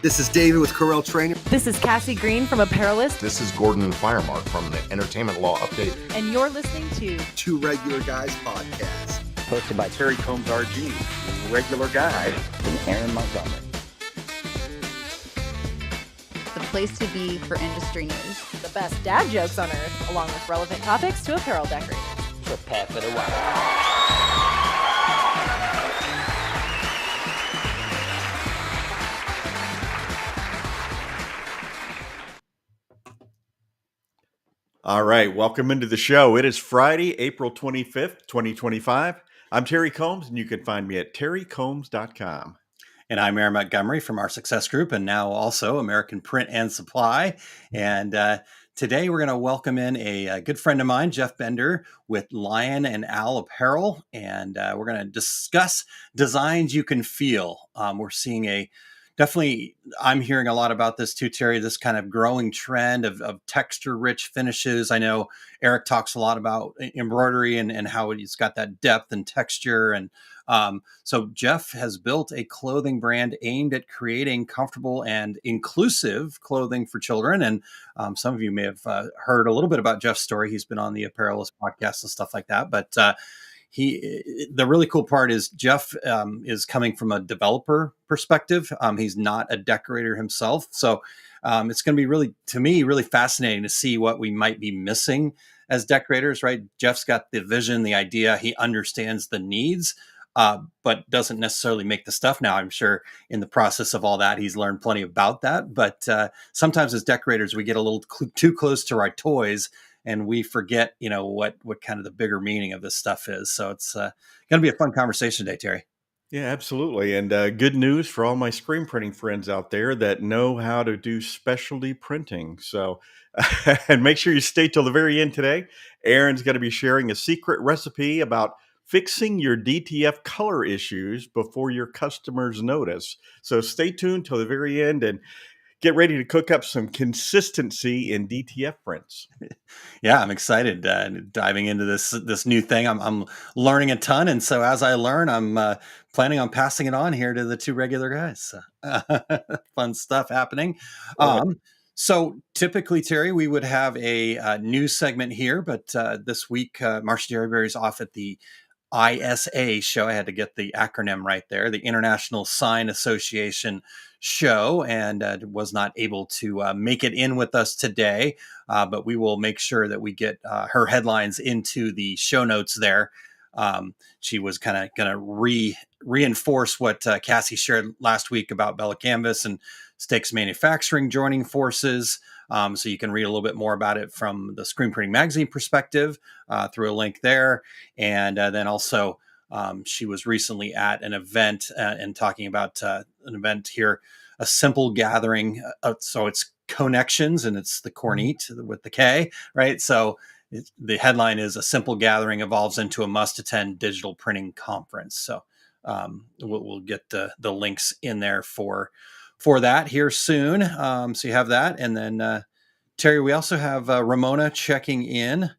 This is David with Corel Training. This is Cassie Green from Apparelist. This is Gordon and Firemark from the Entertainment Law Update. And you're listening to Two Regular Guys podcast. Hosted by Terry Combs RG, Regular Guy, and Aaron Montgomery. The place to be for industry news. the best dad jokes on earth, along with relevant topics to apparel decorators. Prepare for the wild. All right, welcome into the show. It is Friday, April 25th, 2025. I'm Terry Combs, and you can find me at terrycombs.com. And I'm Aaron Montgomery from our Success Group, and now also American Print and Supply. And today we're going to welcome in a good friend of mine, Jeff Bender, with Lion and Owl Apparel. And we're going to discuss designs you can feel. We're seeing definitely, I'm hearing a lot about this too, Terry, this kind of growing trend of texture-rich finishes. I know Eric talks a lot about embroidery and how it's got that depth and texture. And so Jeff has built a clothing brand aimed at creating comfortable and inclusive clothing for children. And some of you may have heard a little bit about Jeff's story. He's been on the Apparelist podcast and stuff like that. But the really cool part is Jeff is coming from a developer perspective. He's not a decorator himself. So it's going to be really fascinating to see what we might be missing as decorators, right? Jeff's got the vision, the idea, he understands the needs, but doesn't necessarily make the stuff. Now, I'm sure in the process of all that, he's learned plenty about that. But sometimes as decorators, we get a little too close to our toys and we forget, what kind of the bigger meaning of this stuff is. So it's going to be a fun conversation today, Terry. Yeah, absolutely. And good news for all my screen printing friends out there that know how to do specialty printing. So, and make sure you stay till the very end today. Aaron's going to be sharing a secret recipe about fixing your DTF color issues before your customers notice. So stay tuned till the very end and get ready to cook up some consistency in DTF prints. Yeah, I'm excited diving into this new thing. I'm learning a ton, and so as I learn, I'm planning on passing it on here to the two regular guys. Fun stuff happening. So typically, Terry, we would have a news segment here, but this week, Marcia Derryberry's off at the ISA show. I had to get the acronym right there, the International Sign Association show, and was not able to make it in with us today, but we will make sure that we get her headlines into the show notes there. She was kind of going to reinforce what Cassie shared last week about Bella Canvas and Stakes Manufacturing joining forces. So you can read a little bit more about it from the Screen Printing Magazine perspective through a link there. And then also she was recently at an event and talking about an event here, a simple gathering. So it's Connections, and it's the Cornete with the K, right? So the headline is "A Simple Gathering Evolves into a Must-Attend Digital Printing Conference." So we'll get the links in there for that here soon. So you have that. And then Terry, we also have Ramona checking in,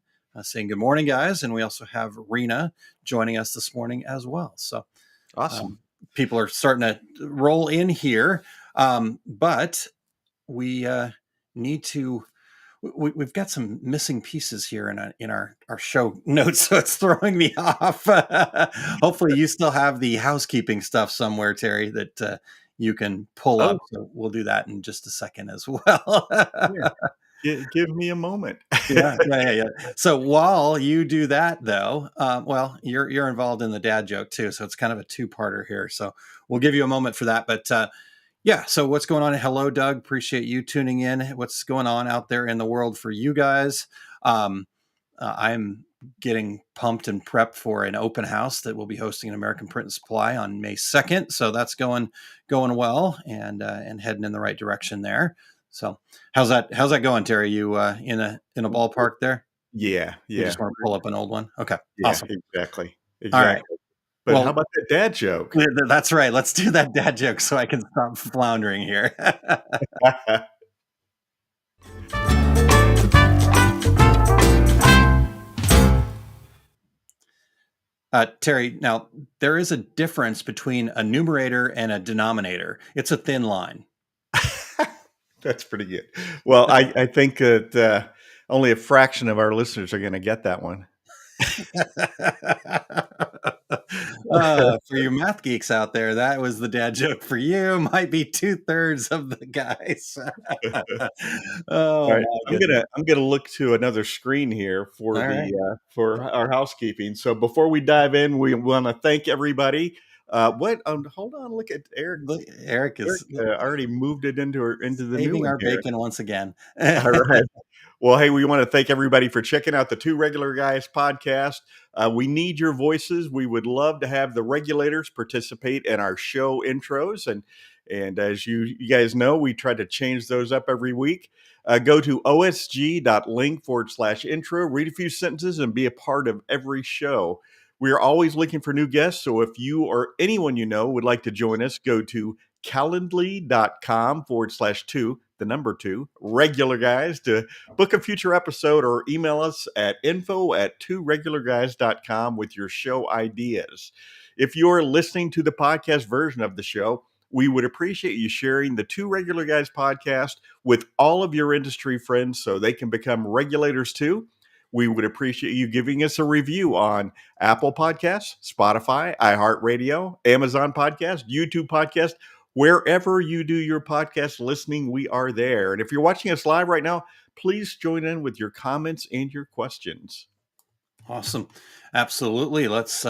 saying good morning, guys. And we also have Rena joining us this morning as well. So awesome. People are starting to roll in here. But we need to, we've got some missing pieces here in our show notes. So it's throwing me off. Hopefully you still have the housekeeping stuff somewhere, Terry, that you can pull up. So we'll do that in just a second as well. Yeah. Give me a moment. Yeah. So while you do that, though, you're involved in the dad joke too. So it's kind of a two-parter here. So we'll give you a moment for that. But so what's going on? Hello, Doug. Appreciate you tuning in. What's going on out there in the world for you guys? I'm getting pumped and prepped for an open house that we'll be hosting in American Print and Supply on May 2nd. So that's going well and heading in the right direction there. So how's that going, Terry? You in a ballpark there? Yeah. You just want to pull up an old one? Okay. Yeah, awesome. Exactly. All right. But how about that dad joke? That's right. Let's do that dad joke so I can stop floundering here. Terry, now there is a difference between a numerator and a denominator. It's a thin line. That's pretty good. Well, I think that only a fraction of our listeners are going to get that one. For you math geeks out there, that was the dad joke for you. Might be 2/3 of the guys. All Oh right, my goodness. I'm gonna look to another screen here for All right. for our housekeeping. So before we dive in, we want to thank everybody. What? Hold on, look at Eric. Look, Eric Eric is already moved it into the new saving one our here. bacon once again. All right. Well, hey, we want to thank everybody for checking out the Two Regular Guys podcast. We need your voices. We would love to have the regulators participate in our show intros. And as you guys know, we try to change those up every week. Go to osg.link/intro, read a few sentences, and be a part of every show. We are always looking for new guests. So if you or anyone you know would like to join us, go to calendly.com/2, the number 2, regular guys to book a future episode, or email us at info@tworegularguys.com with your show ideas. If you're listening to the podcast version of the show, we would appreciate you sharing the Two Regular Guys podcast with all of your industry friends so they can become regulators too. We would appreciate you giving us a review on Apple Podcasts, Spotify, iHeartRadio, Amazon Podcast, YouTube Podcast. Wherever you do your podcast listening, we are there. And if you're watching us live right now, please join in with your comments and your questions. Awesome. Absolutely. Let's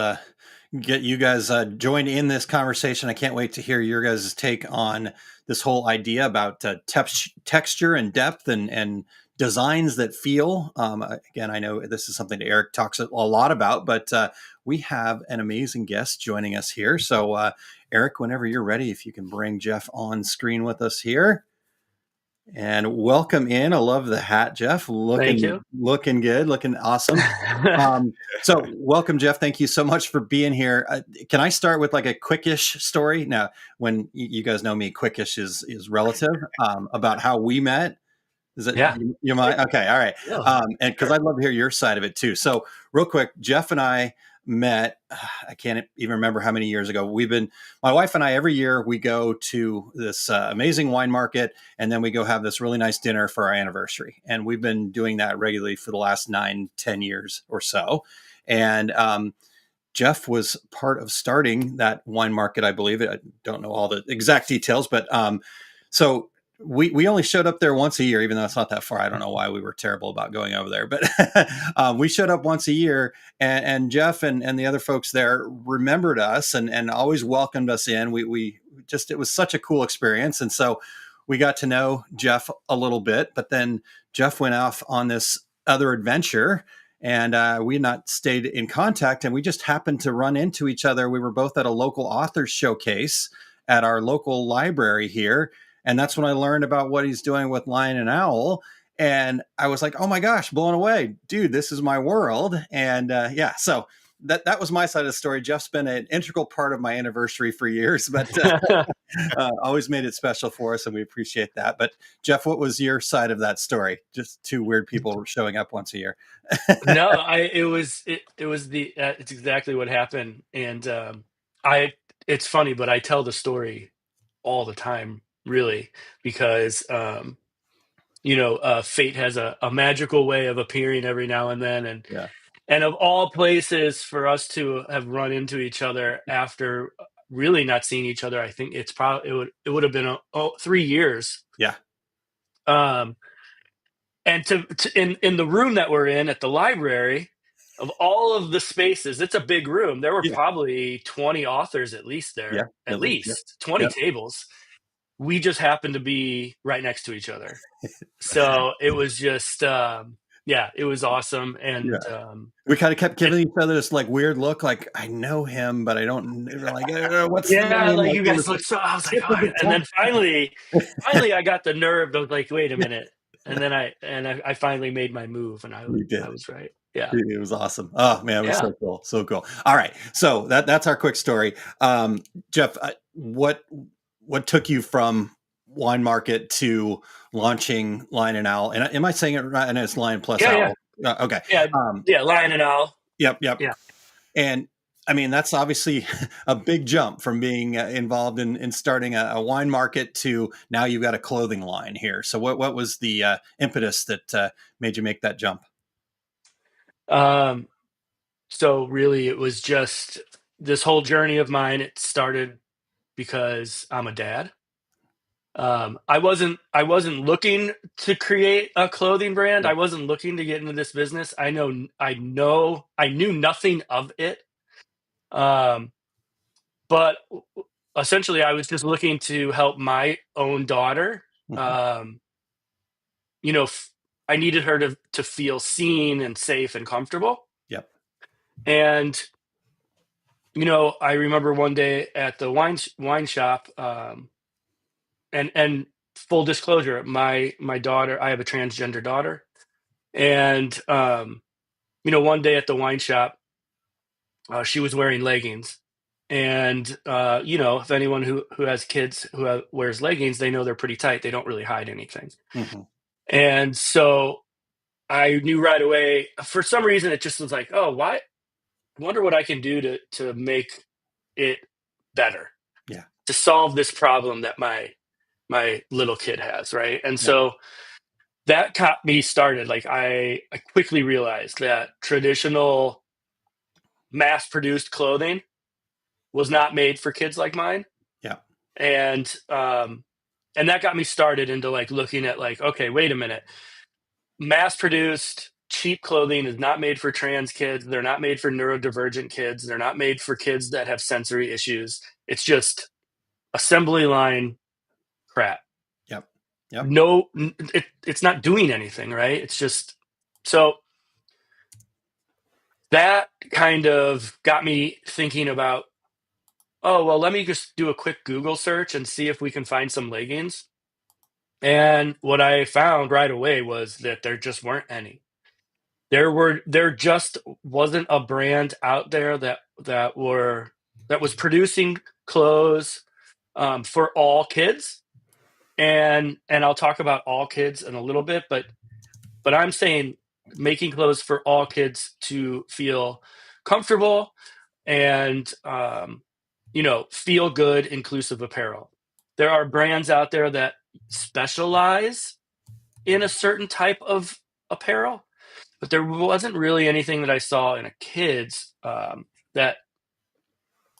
get you guys joined in this conversation. I can't wait to hear your guys' take on this whole idea about texture and depth and designs that feel. Again, I know this is something that Eric talks a lot about, but we have an amazing guest joining us here. So, Eric, whenever you're ready, if you can bring Jeff on screen with us here. And welcome in. I love the hat, Jeff. Thank you. Looking good, looking awesome. So welcome, Jeff. Thank you so much for being here. Can I start with like a quickish story? Now, when you guys know me, quickish is relative, about how we met. Is it? Yeah. You mind? Okay. All right. Yeah. And because I'd love to hear your side of it too. So real quick, Jeff and I met, I can't even remember how many years ago. My wife and I, every year we go to this amazing wine market, and then we go have this really nice dinner for our anniversary. And we've been doing that regularly for the last 9-10 years or so. And Jeff was part of starting that wine market, I believe. I don't know all the exact details, but so we only showed up there once a year, even though it's not that far. I don't know why we were terrible about going over there, but we showed up once a year, and Jeff and the other folks there remembered us and always welcomed us in. We just, it was such a cool experience. And so we got to know Jeff a little bit, but then Jeff went off on this other adventure, and we had not stayed in contact, and we just happened to run into each other. We were both at a local authors showcase at our local library here. And that's when I learned about what he's doing with Lion and Owl. And I was like, oh my gosh, blown away. Dude, this is my world. And yeah, so that was my side of the story. Jeff's been an integral part of my anniversary for years, but always made it special for us, and we appreciate that. But Jeff, what was your side of that story? Just two weird people showing up once a year. No, it's exactly what happened. And it's funny, but I tell the story all the time, really, because fate has a magical way of appearing every now and then, and Yeah. and of all places for us to have run into each other after really not seeing each other, I think it would have been 3 years. Yeah. And in the room that we're in at the library, of all of the spaces, it's a big room. There were probably 20 authors at least there, Yeah. at least 20 tables. We just happened to be right next to each other. So it was just, it was awesome. And we kind of kept giving each other this like weird look, like I know him, but I don't. Like what's the name? Like you guys look so. I was like, oh. And then finally, I got the nerve to like, wait a minute. And then I finally made my move, and I was right. Yeah, it was awesome. Oh man, it was so cool. All right, so that's our quick story. Jeff, what took you from wine market to launching Lion and Owl? And am I saying it right? And it's Lion plus Owl. Yeah. Okay. Yeah. Lion and Owl. Yep. Yeah. And I mean, that's obviously a big jump from being involved in starting a wine market to now you've got a clothing line here. So what was the impetus that made you make that jump? Um, so really, it was just this whole journey of mine. It started because I'm a dad. I wasn't looking to create a clothing brand. Yeah. I wasn't looking to get into this business. I knew nothing of it. Um, but essentially, I was just looking to help my own daughter. Mhm. Um, you know, I needed her to feel seen and safe and comfortable. Yep. And I remember one day at the wine shop, and full disclosure, my daughter, I have a transgender daughter, and one day at the wine shop, she was wearing leggings, and if anyone who has kids wears leggings, they know they're pretty tight. They don't really hide anything, Mhm. and so I knew right away. For some reason, it just was like, oh, why? I wonder what I can do to make it better, Yeah. to solve this problem that my little kid has, right? And Yep. so that got me started. Like I quickly realized that traditional mass produced clothing was not made for kids like mine. Yeah. And that got me started into like looking at like, okay, wait a minute. Mass produced cheap clothing is not made for trans kids. They're not made for neurodivergent kids. They're not made for kids that have sensory issues. It's just assembly line crap. Yep. Yep. No, it's not doing anything, right? It's just so that kind of got me thinking about, oh, well, let me just do a quick Google search and see if we can find some leggings. And what I found right away was that there just weren't any. There just wasn't a brand out there that was producing clothes for all kids. And I'll talk about all kids in a little bit, but I'm saying making clothes for all kids to feel comfortable and feel good, inclusive apparel. There are brands out there that specialize in a certain type of apparel, but there wasn't really anything that I saw in a kids that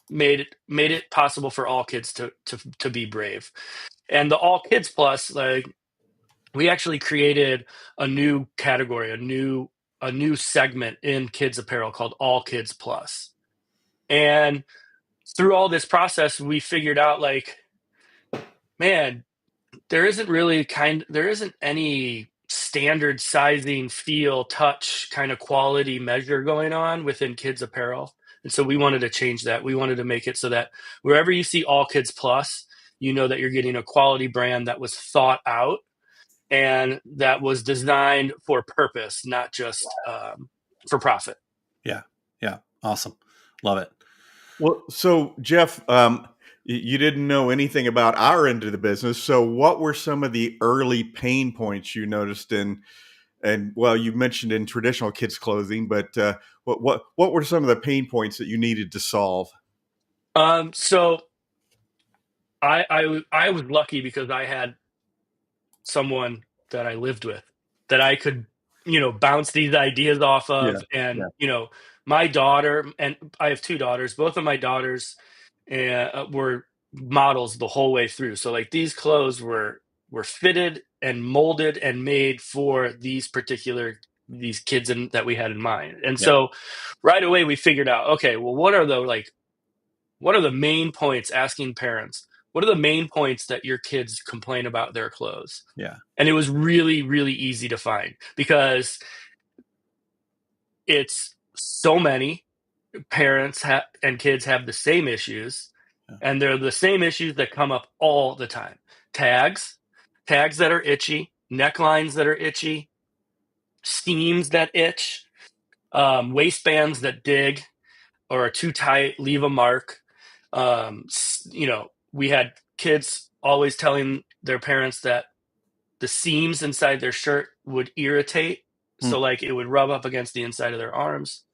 made it possible for all kids to be brave. And the All Kids Plus, like, we actually created a new category, a new segment in kids apparel called All Kids Plus. And through all this process, we figured out like, man, there isn't any standard sizing, feel, touch kind of quality measure going on within kids apparel. And so we wanted to change that. We wanted to make it so that wherever you see All Kids Plus, you know that you're getting a quality brand that was thought out and that was designed for purpose, not just for profit. Yeah. Yeah. Awesome. Love it. Well, so Jeff, you didn't know anything about our end of the business. So, what were some of the early pain points you noticed in? And well, you mentioned in traditional kids clothing, but what were some of the pain points that you needed to solve? So I was lucky because I had someone that I lived with that I could, bounce these ideas off Yeah. of. And, Yeah. my daughter, and I have two daughters, both of my daughters were models the whole way through. So like these clothes were fitted and molded and made for these kids that we had in mind. And Yeah. so right away we figured out, okay, well, what are the main points, asking parents, what are the main points that your kids complain about their clothes? Yeah. And it was really, really easy to find because it's so many parents and kids have the same issues, Yeah. and they're the same issues that come up all the time. Tags that are itchy, necklines that are itchy, seams that itch, waistbands that dig or are too tight, leave a mark. We had kids always telling their parents that the seams inside their shirt would irritate. Mm. So like it would rub up against the inside of their arms.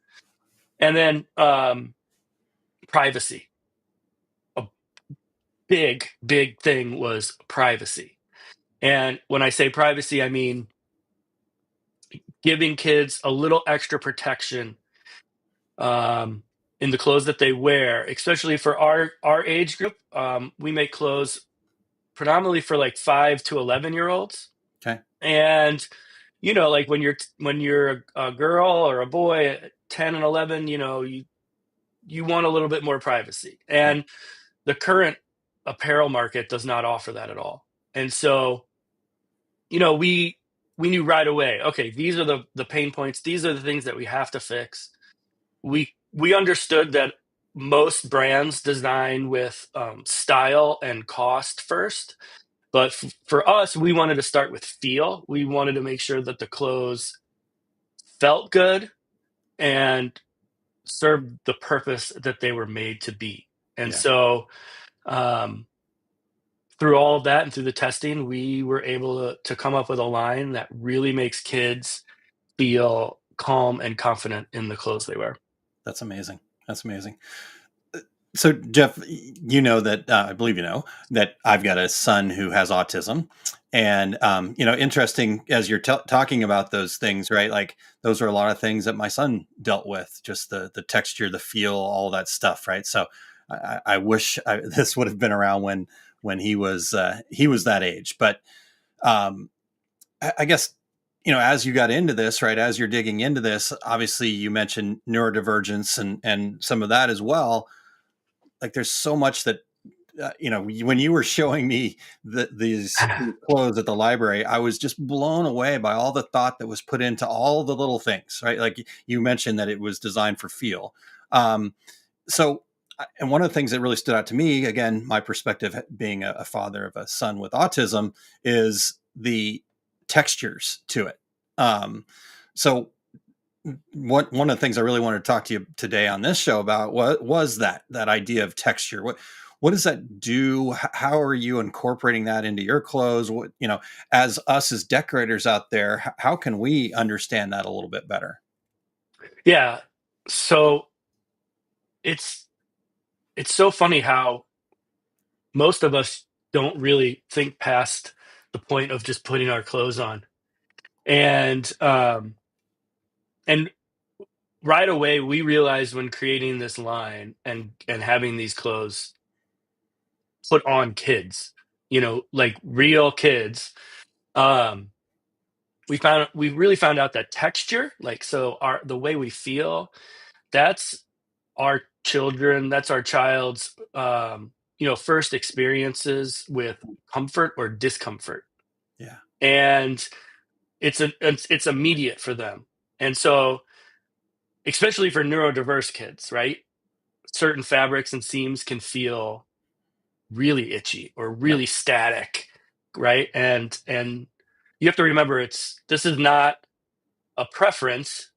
And then privacy. A big thing was privacy. And when I say privacy, I mean giving kids a little extra protection um, in the clothes that they wear, especially for our age group. We make clothes predominantly for like 5 to 11-year-olds, Okay. and like when you're a girl or a boy at 10 and 11, you want a little bit more privacy, Yeah. and the current apparel market does not offer that at all. And so we knew right away, okay, these are the pain points, these are the things that we have to fix. We understood that most brands design with style and cost first, but for us, we wanted to start with feel. We wanted to make sure that the clothes felt good and served the purpose that they were made to be. And Yeah. so um, through all of that and through the testing, we were able to come up with a line that really makes kids feel calm and confident in the clothes they wear. That's amazing. That's amazing. So, Jeff, you know that I believe you know that I've got a son who has autism, and interesting as you're talking about those things, right? Like those are a lot of things that my son dealt with, just the texture, the feel, all that stuff, right? So, I wish this would have been around when he was that age, but um, I guess as you got into this, right, as you're digging into this, obviously you mentioned neurodivergence and some of that as well. Like there's so much that when you were showing me these clothes at the library, I was just blown away by all the thought that was put into all the little things, right? Like you mentioned that it was designed for feel. So and one of the things that really stood out to me, again, my perspective being a father of a son with autism, is the textures to it. So one of the things I really wanted to talk to you today on this show about was that idea of texture. What does that do? How are you incorporating that into your clothes? What, as us as decorators out there, how can we understand that a little bit better? Yeah. So it's so funny how most of us don't really think past the point of just putting our clothes on. And right away we realized when creating this line and having these clothes put on kids, like real kids, um we really found out that texture, like, so the way we feel, that's that's our child's first experiences with comfort or discomfort. Yeah. And it's immediate for them. And so especially for neurodiverse kids, right, certain fabrics and seams can feel really itchy or Yep. really static, right? And you have to remember, this is not a preference,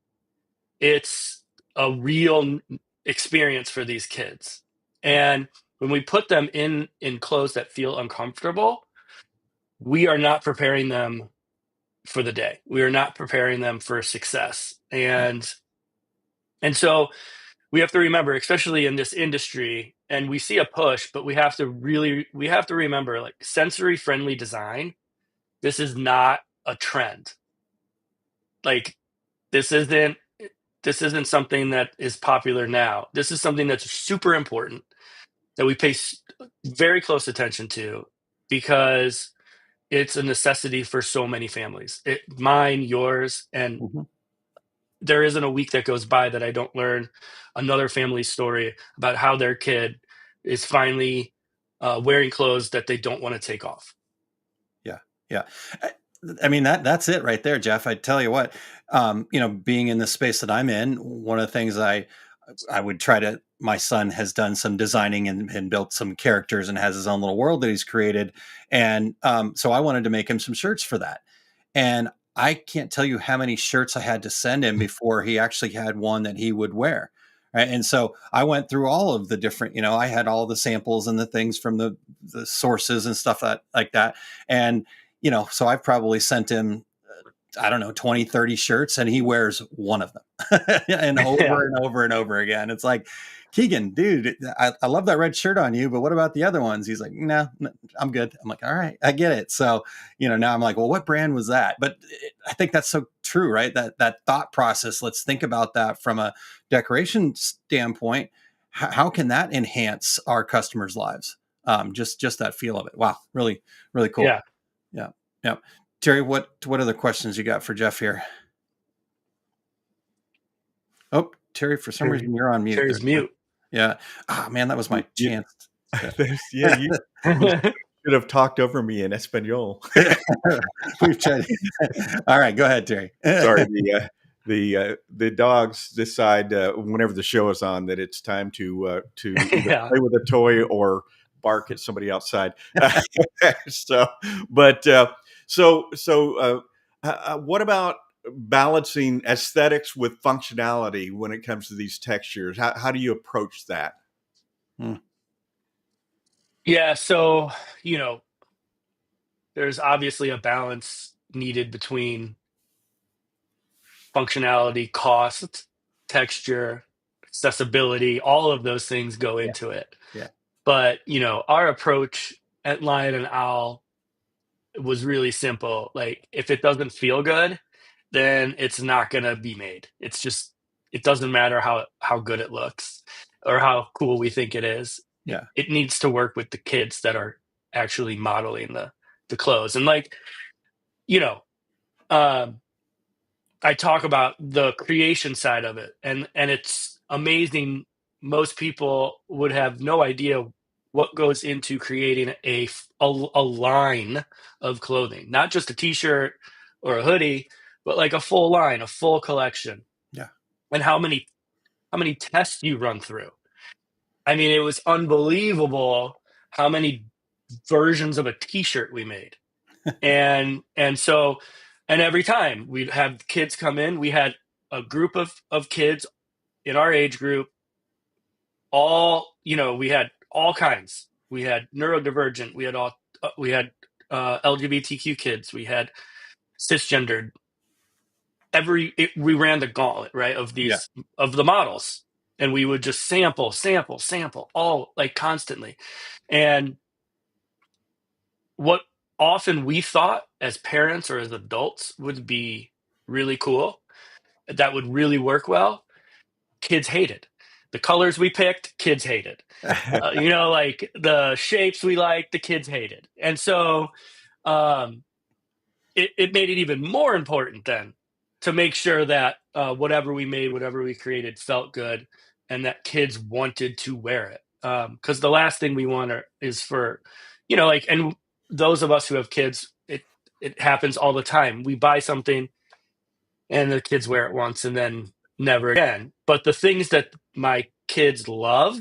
it's a real experience for these kids. And when we put them in clothes that feel uncomfortable, we are not preparing them for the day. We are not preparing them for success. And so we have to remember, especially in this industry, and we see a push, but we have to remember, like, sensory friendly design. This is not a trend. Like, this isn't something that is popular now. This is something that's super important that we pay very close attention to, because it's a necessity for so many families. Mine, yours, and Mhm. there isn't a week that goes by that I don't learn another family story about how their kid is finally wearing clothes that they don't want to take off. Yeah. Yeah. I mean, that's it right there, Jeff. I tell you what, being in the space that I'm in, one of the things I would try to, my son has done some designing and built some characters and has his own little world that he's created. And so I wanted to make him some shirts for that. And I can't tell you how many shirts I had to send him before he actually had one that he would wear. Right. And so I went through all of the different, I had all the samples and the things from the sources and stuff like that. And, so I've probably sent him, I don't know, 20, 30 shirts, and he wears one of them and Yeah. over and over and over again. It's like, Keegan, dude, I love that red shirt on you, but what about the other ones? He's like, no, I'm good. I'm like, all right, I get it. So, now I'm like, well, what brand was that? But I think that's so true, right? That thought process. Let's think about that from a decoration standpoint. How can that enhance our customers' lives? Just that feel of it. Wow, really, really cool. Yeah. Yeah, yeah. Terry, what other questions you got for Jeff here? Oh, Terry, for some reason you're on mute. Terry's mute. Yeah. Oh man, that was my chance. You should have talked over me in Espanol. We've tried. All right, go ahead, Terry. Sorry, the dogs decide whenever the show is on that it's time to either play with a toy or bark at somebody outside. What about balancing aesthetics with functionality when it comes to these textures? How do you approach that? Yeah. So, there's obviously a balance needed between functionality, cost, texture, accessibility. All of those things go into it. Yeah. But, our approach at Lion and Owl was really simple. Like, if it doesn't feel good, then it's not going to be made. It's just, it doesn't matter how good it looks or how cool we think it is. Yeah. It needs to work with the kids that are actually modeling the clothes. And like, I talk about the creation side of it, and it's amazing. Most people would have no idea what goes into creating a line of clothing, not just a t-shirt or a hoodie, but like a full line, a full collection. Yeah. And how many tests you run through. I mean, it was unbelievable how many versions of a t-shirt we made. and so every time we'd have kids come in, we had a group of kids in our age group, all, we had all kinds. We had neurodivergent, we had LGBTQ kids, we had cisgendered. We ran the gauntlet, right, of these of the models, and we would just sample all, like, constantly. And what often we thought as parents or as adults would be really cool, that would really work well, kids hated. The colors we picked, kids hated. Like the shapes we liked, the kids hated. And so it made it even more important then to make sure that whatever we made, whatever we created felt good and that kids wanted to wear it. Because the last thing we want is for, and those of us who have kids, it happens all the time. We buy something and the kids wear it once and then never again. But the things that my kids love,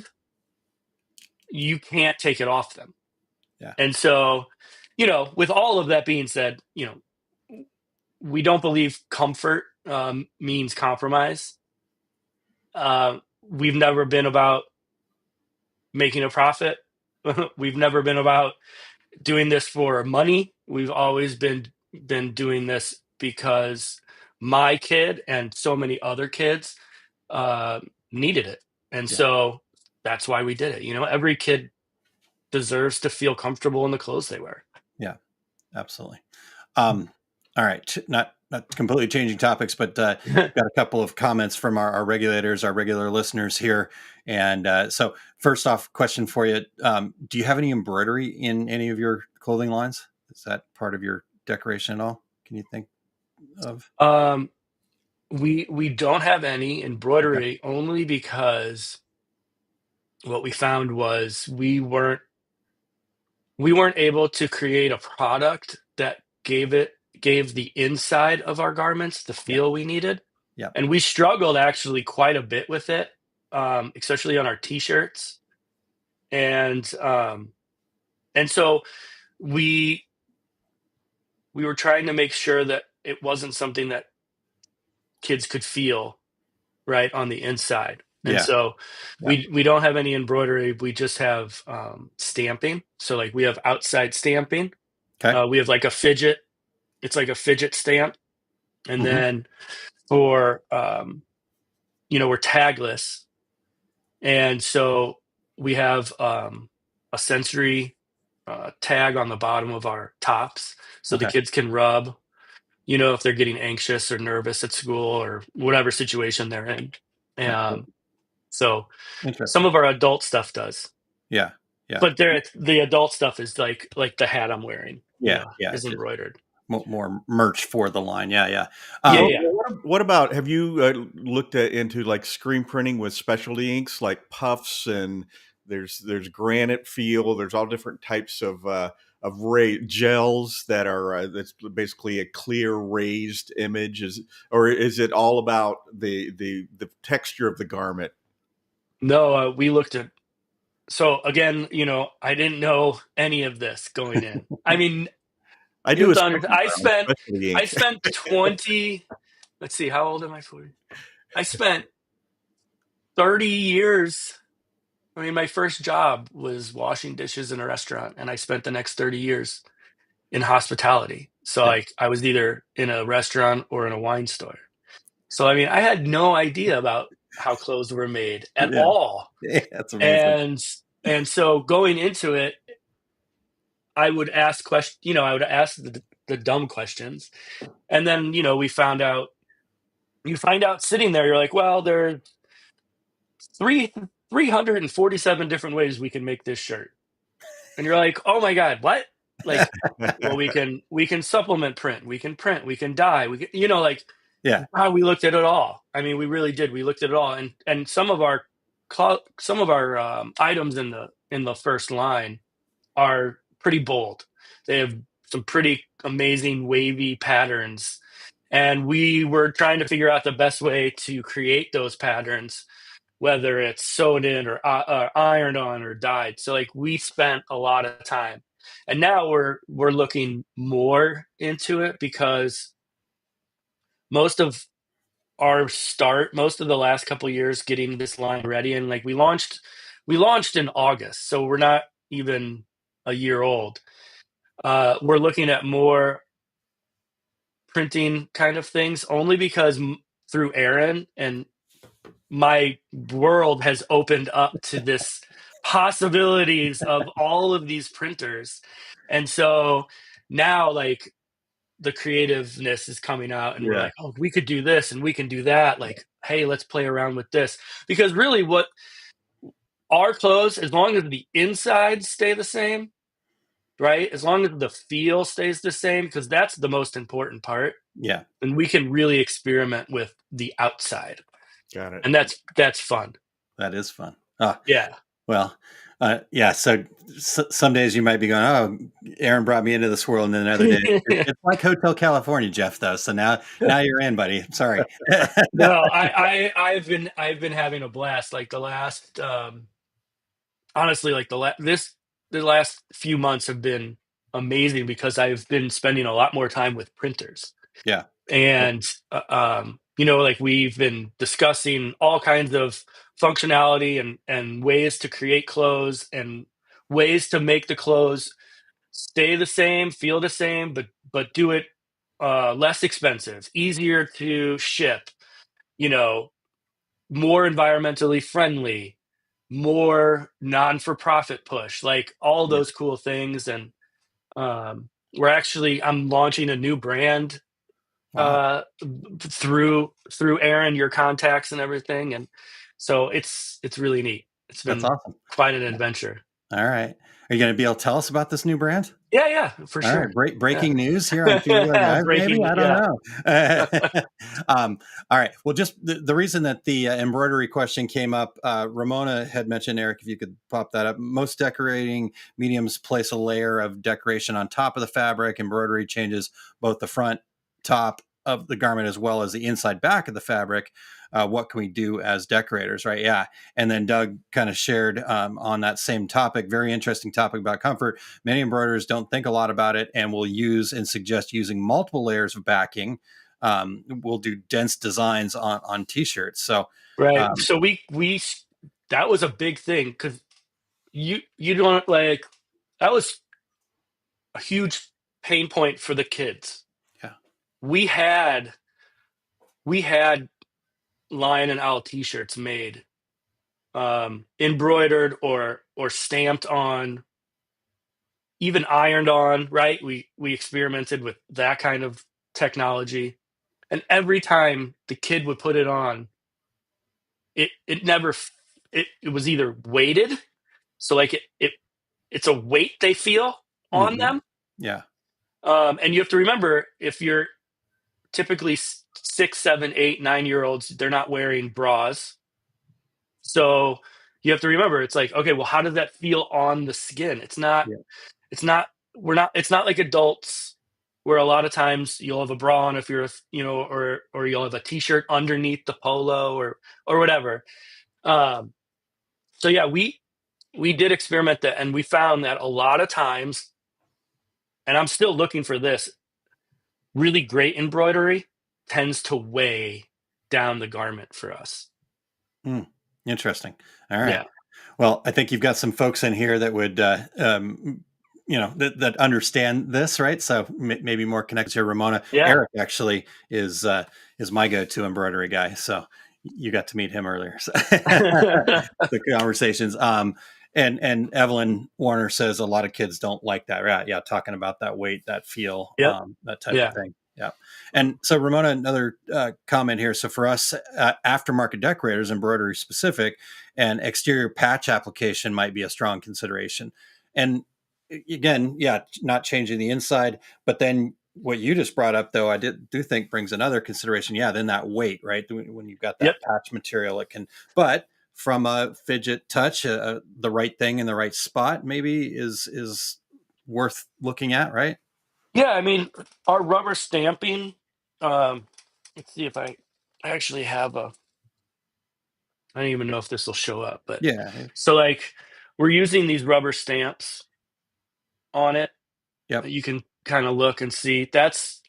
you can't take it off them. Yeah. And so, with all of that being said, we don't believe comfort means compromise. We've never been about making a profit. We've never been about doing this for money. We've always been doing this because my kid and so many other kids needed it. And so that's why we did it. Every kid deserves to feel comfortable in the clothes they wear. Yeah, absolutely. All right. Not completely changing topics, but got a couple of comments from our regulators, our regular listeners here. And so first off, question for you. Do you have any embroidery in any of your clothing lines? Is that part of your decoration at all? Can you think of? We don't have any embroidery, only because what we found was we weren't able to create a product that gave the inside of our garments the feel we needed. Yeah. And we struggled actually quite a bit with it, especially on our t-shirts. And so we were trying to make sure that it wasn't something that kids could feel right on the inside. And so we don't have any embroidery. We just have stamping. So like we have outside stamping. Okay. We have like a fidget. It's like a fidget stamp. And then for, we're tagless. And so we have a sensory tag on the bottom of our tops, so the Okay. kids can rub, if they're getting anxious or nervous at school or whatever situation they're in. Right. So some Interesting. of our adult stuff does, Yeah. Yeah. but the adult stuff is like the hat I'm wearing, Yeah. Yeah. is Just embroidered. more merch for the line. Yeah. Yeah. Yeah, Well, yeah. what about, have you looked into like screen printing with specialty inks like puffs, and there's granite feel, there's all different types of gels that are that's basically a clear raised image, or is it all about the texture of the garment? No, we looked at. So again, I didn't know any of this going in. I mean, I you do have a to understand. seminar on specialty I ink. spent 20. Let's see, how old am I? 40. I spent 30 years. I mean, my first job was washing dishes in a restaurant, and I spent the next 30 years in hospitality. So Yeah. like I was either in a restaurant or in a wine store. So I mean, I had no idea about how clothes were made at Yeah. all. Yeah. That's amazing. And so going into it, I would ask I would ask the dumb questions. And then, you find out sitting there, you're like, well, there are three 347 different ways we can make this shirt. And you're like, oh my God, what? Like, well, we can supplement print, we can dye, we can, like, Yeah. wow, we looked at it all. I mean, we really did. We looked at it all, and some of our items in the first line are pretty bold. They have some pretty amazing wavy patterns, and we were trying to figure out the best way to create those patterns, whether it's sewed in or ironed on or dyed. So like we spent a lot of time, and now we're looking more into it because most of most of the last couple of years getting this line ready, and like we launched in August, so we're not even a year old. We're looking at more printing kind of things only because through Aaron, and my world has opened up to this possibilities of all of these printers. And so now like the creativeness is coming out, and we're Yeah, like, oh, we could do this and we can do that. Like, hey, let's play around with this. Because really what our clothes, as long as the insides stay the same, right? As long as the feel stays the same, because that's the most important part. Yeah. And we can really experiment with the outside. got it. And that's fun. That is fun. Ah, Yeah. well, yeah. So some days you might be going, "Oh, Aaron brought me into this world," and then other days it's like Hotel California, Jeff. Though, so now you're in, buddy. Sorry. No, I've been having a blast. Like the last, honestly, like the last few months have been amazing because I've been spending a lot more time with printers. Yeah. And like we've been discussing all kinds of functionality and ways to create clothes and ways to make the clothes stay the same, feel the same, but do it less expensive, easier to ship, you know, more environmentally friendly, more non-for-profit push, like all Yeah. those cool things. And I'm launching a new brand Wow. through Aaron, your contacts and everything. And so it's really neat. It's That's been awesome. quite an adventure. All right. Are you going to be able to tell us about this new brand? Yeah, for All sure. right, breaking news here on Tubular Guys, maybe? Breaking, I yeah. don't know. All right. Well, just the reason that the embroidery question came up, Ramona had mentioned, Eric, if you could pop that up. Most decorating mediums place a layer of decoration on top of the fabric. Embroidery changes both the front, top of the garment as well as the inside back of the fabric. What can we do as decorators, right? Yeah. And then Doug kind of shared on that same topic, very interesting topic about comfort. Many embroiderers don't think a lot about it and will use and suggest using multiple layers of backing. We'll do dense designs on t-shirts. So Right. So we that was a big thing because you don't like that was a huge pain point for the kids. Yeah. We had Lion and Owl t-shirts made embroidered or stamped on, even ironed on, right? We experimented with that kind of technology. And every time the kid would put it on, it never it was either weighted, so like it's a weight they feel on Hmm. them. Yeah. And you have to remember, if you're typically 6, 7, 8, 9-year-olds, they're not wearing bras. So you have to remember, it's like, okay, well, how does that feel on the skin? Yeah. It's not, it's not like adults, where a lot of times you'll have a bra on if you're, or you'll have a t-shirt underneath the polo or whatever. Um, so yeah, we did experiment that, and we found that a lot of times, and I'm still looking for this, really great embroidery tends to weigh down the garment for us. Interesting. All right. Yeah. Well, I think you've got some folks in here that would, that understand this, right? So maybe more connected here. Ramona, Yeah. Eric actually is my go-to embroidery guy. So you got to meet him earlier. So the conversations. And Evelyn Warner says a lot of kids don't like that. Right? Yeah, talking about that weight, that feel, Yep. that type Yeah. of thing. Yeah. And so Ramona, another comment here. So for us, aftermarket decorators, embroidery specific, and exterior patch application might be a strong consideration. And again, yeah, not changing the inside, but then what you just brought up, though, I do think brings another consideration. Yeah, then that weight, right? When you've got Yep. that patch material, it can, but from a fidget touch, the right thing in the right spot maybe is worth looking at, right? Yeah, I mean, our rubber stamping, let's see if I actually have I don't even know if this will show up, but Yeah. so like we're using these rubber stamps on it. Yep. You can kind of look and see. That's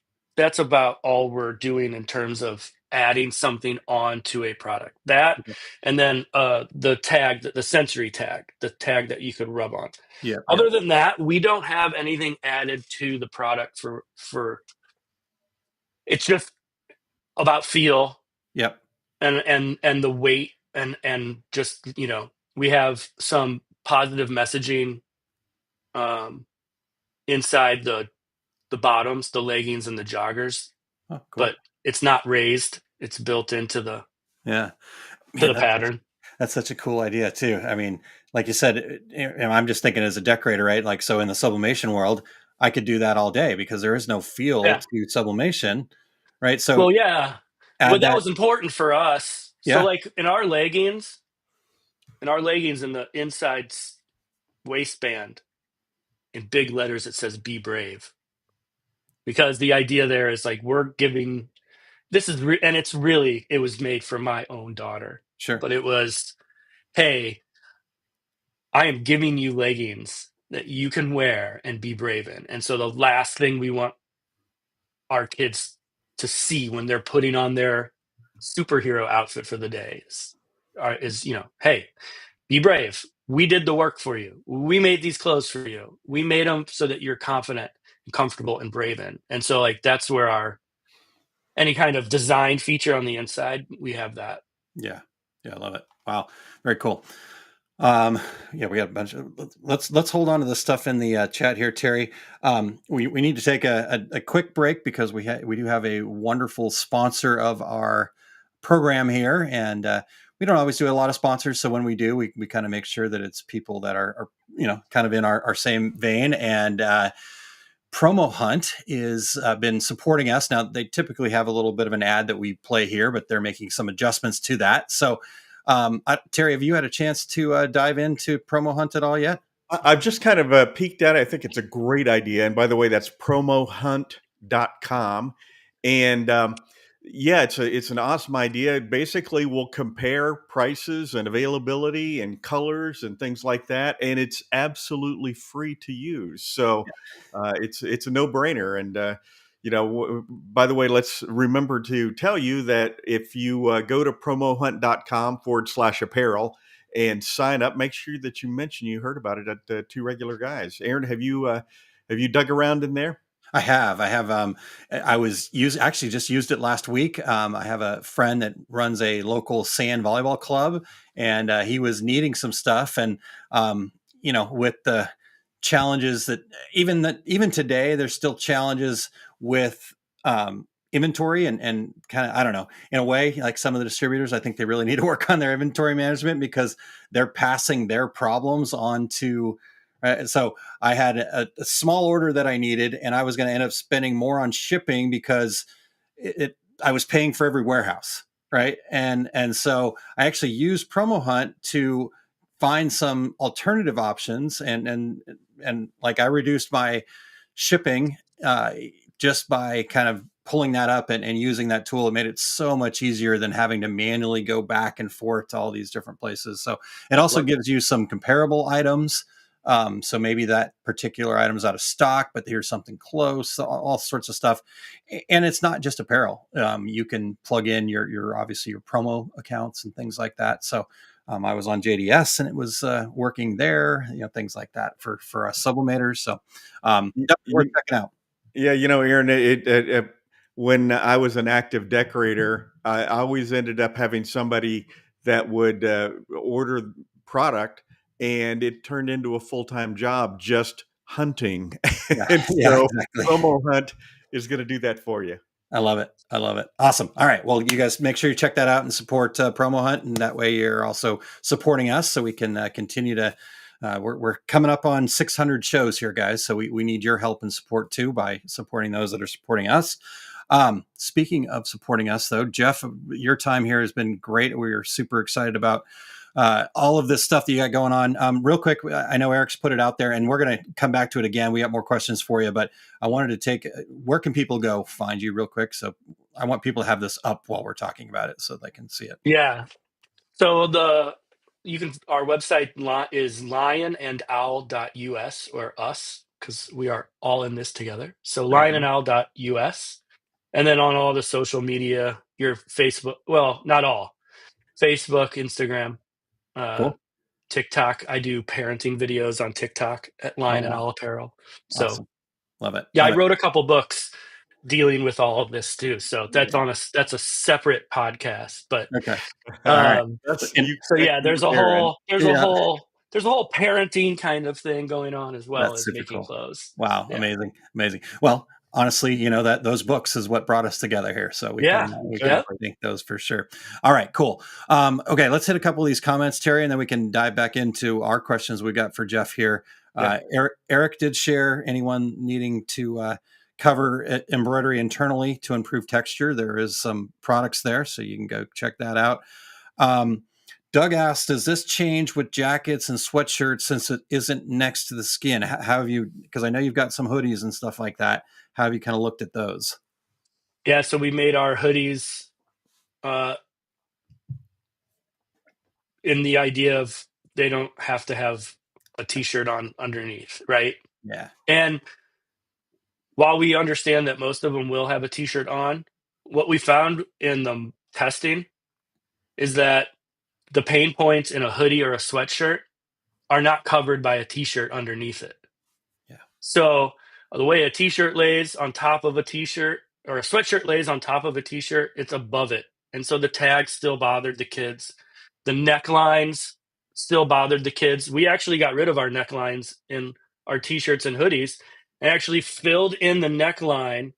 about all we're doing in terms of adding something onto a product. That, and then the tag, the sensory tag, the tag that you could rub on. Yep. Other than that, we don't have anything added to the product for it's just about feel Yep. and the weight, and just, we have some positive messaging inside the bottoms, the leggings and the joggers, Oh, cool. but it's not raised. It's built into the Yeah. to Man, the pattern. that's such a cool idea too. I mean, like you said, I'm just thinking as a decorator, right? Like, so in the sublimation world, I could do that all day because there is no feel Yeah. to sublimation, right? So Well, yeah. Well, add that that. was important for us. So Yeah. like in the inside waistband, in big letters, it says "Be brave," because the idea there is like, we're giving, and it was made for my own daughter, Sure. but it was, hey, I am giving you leggings that you can wear and be brave in. And so the last thing we want our kids to see when they're putting on their superhero outfit for the day is, hey, be brave. We did the work for you. We made these clothes for you. We made them so that you're confident and comfortable and brave in. And so like, that's where any kind of design feature on the inside, we have that. Yeah. Yeah. I love it. Wow. Very cool. Yeah, we got a bunch of, let's hold on to the stuff in the chat here, Terry. We need to take a quick break because we do have a wonderful sponsor of our program here, and we don't always do a lot of sponsors. So when we do, we kind of make sure that it's people that are kind of in our same vein. And Promo Hunt is been supporting us. Now they typically have a little bit of an ad that we play here, but they're making some adjustments to that. So Terry, have you had a chance to dive into Promo Hunt at all yet? I've just kind of peeked at it. I think it's a great idea. And by the way, that's promohunt.com. And yeah, it's an awesome idea. Basically, we'll compare prices and availability and colors and things like that. And it's absolutely free to use. So it's a no-brainer. And by the way, let's remember to tell you that if you go to promohunt.com/apparel and sign up, make sure that you mention you heard about it at Two Regular Guys. Aaron, have you dug around in there? I have. I was actually just used it last week. I have a friend that runs a local sand volleyball club, and he was needing some stuff. And with the challenges that even today, there's still challenges with inventory and kind of, I don't know, in a way, like some of the distributors, I think they really need to work on their inventory management because they're passing their problems on to. So I had a small order that I needed, and I was going to end up spending more on shipping because I was paying for every warehouse, right? And so I actually used Promo Hunt to find some alternative options, and like I reduced my shipping just by kind of pulling that up and using that tool. It made it so much easier than having to manually go back and forth to all these different places. So it also gives you some comparable items. So maybe that particular item is out of stock, but here's something close, all sorts of stuff. And it's not just apparel. You can plug in your obviously your promo accounts and things like that. So I was on JDS and it was working there, things like that for us sublimators. So definitely worth checking out. Yeah, Aaron, when I was an active decorator, I always ended up having somebody that would order product, and it turned into a full-time job just hunting. Yeah, And yeah, so exactly. Promo Hunt is going to do that for you. I love it. I love it. Awesome. All right. Well, you guys make sure you check that out and support Promo Hunt. And that way you're also supporting us so we can continue to, we're coming up on 600 shows here, guys. So we need your help and support too by supporting those that are supporting us. Speaking of supporting us though, Jeff, your time here has been great. We are super excited about all of this stuff that you got going on. Real quick, I know Eric's put it out there and we're going to come back to it again. We got more questions for you, but I wanted to where can people go find you real quick? So I want people to have this up while we're talking about it so they can see it. Yeah. So our website is lionandowl.us, or us, because we are all in this together. So There you go. lionandowl.us. And then on all the social media, your Facebook, well, not all, Facebook, Instagram, uh, Cool. TikTok. I do parenting videos on TikTok at Oh, Lion and wow. Owl Apparel. So Awesome. Love it. yeah, I Love it. wrote a couple books dealing with all of this too. So that's a separate podcast. But Okay. All right. That's And, you so yeah, connecting with Aaron. there's a whole parenting kind of thing going on as well that's as super making cool. clothes. Wow. Yeah. Amazing. Amazing. Well, honestly, that those books is what brought us together here. So we Yeah. can thank those for sure. All right, cool. Okay, let's hit a couple of these comments, Terry, and then we can dive back into our questions we got for Jeff here. Eric did share anyone needing to cover embroidery internally to improve texture. There is some products there, so you can go check that out. Doug asked, does this change with jackets and sweatshirts since it isn't next to the skin? How have you, because I know you've got some hoodies and stuff like that. How have you kind of looked at those? Yeah. So we made our hoodies in the idea of they don't have to have a t-shirt on underneath, right? Yeah. And while we understand that most of them will have a t-shirt on, what we found in the testing is that the pain points in a hoodie or a sweatshirt are not covered by a t-shirt underneath it. Yeah. So the way a t-shirt lays on top of a t-shirt, or a sweatshirt lays on top of a t-shirt, it's above it. And so the tags still bothered the kids. The necklines still bothered the kids. We actually got rid of our necklines in our t-shirts and hoodies and actually filled in the neckline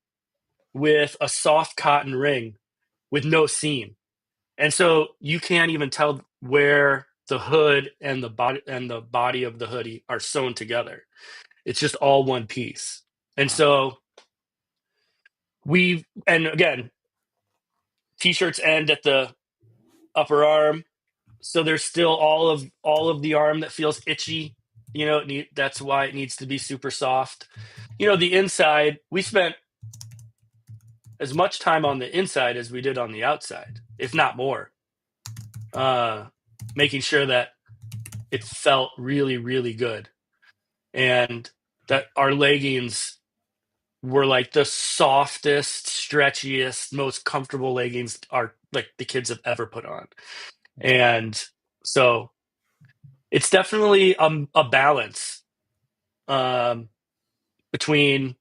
with a soft cotton ring with no seam. And so you can't even tell where the hood and the body of the hoodie are sewn together. It's just all one piece. And so and again, t-shirts end at the upper arm. So there's still all of the arm that feels itchy. That's why it needs to be super soft. The inside, we spent as much time on the inside as we did on the outside, if not more. Making sure that it felt really, really good. And that our leggings were like the softest, stretchiest, most comfortable leggings like the kids have ever put on. And so it's definitely a balance between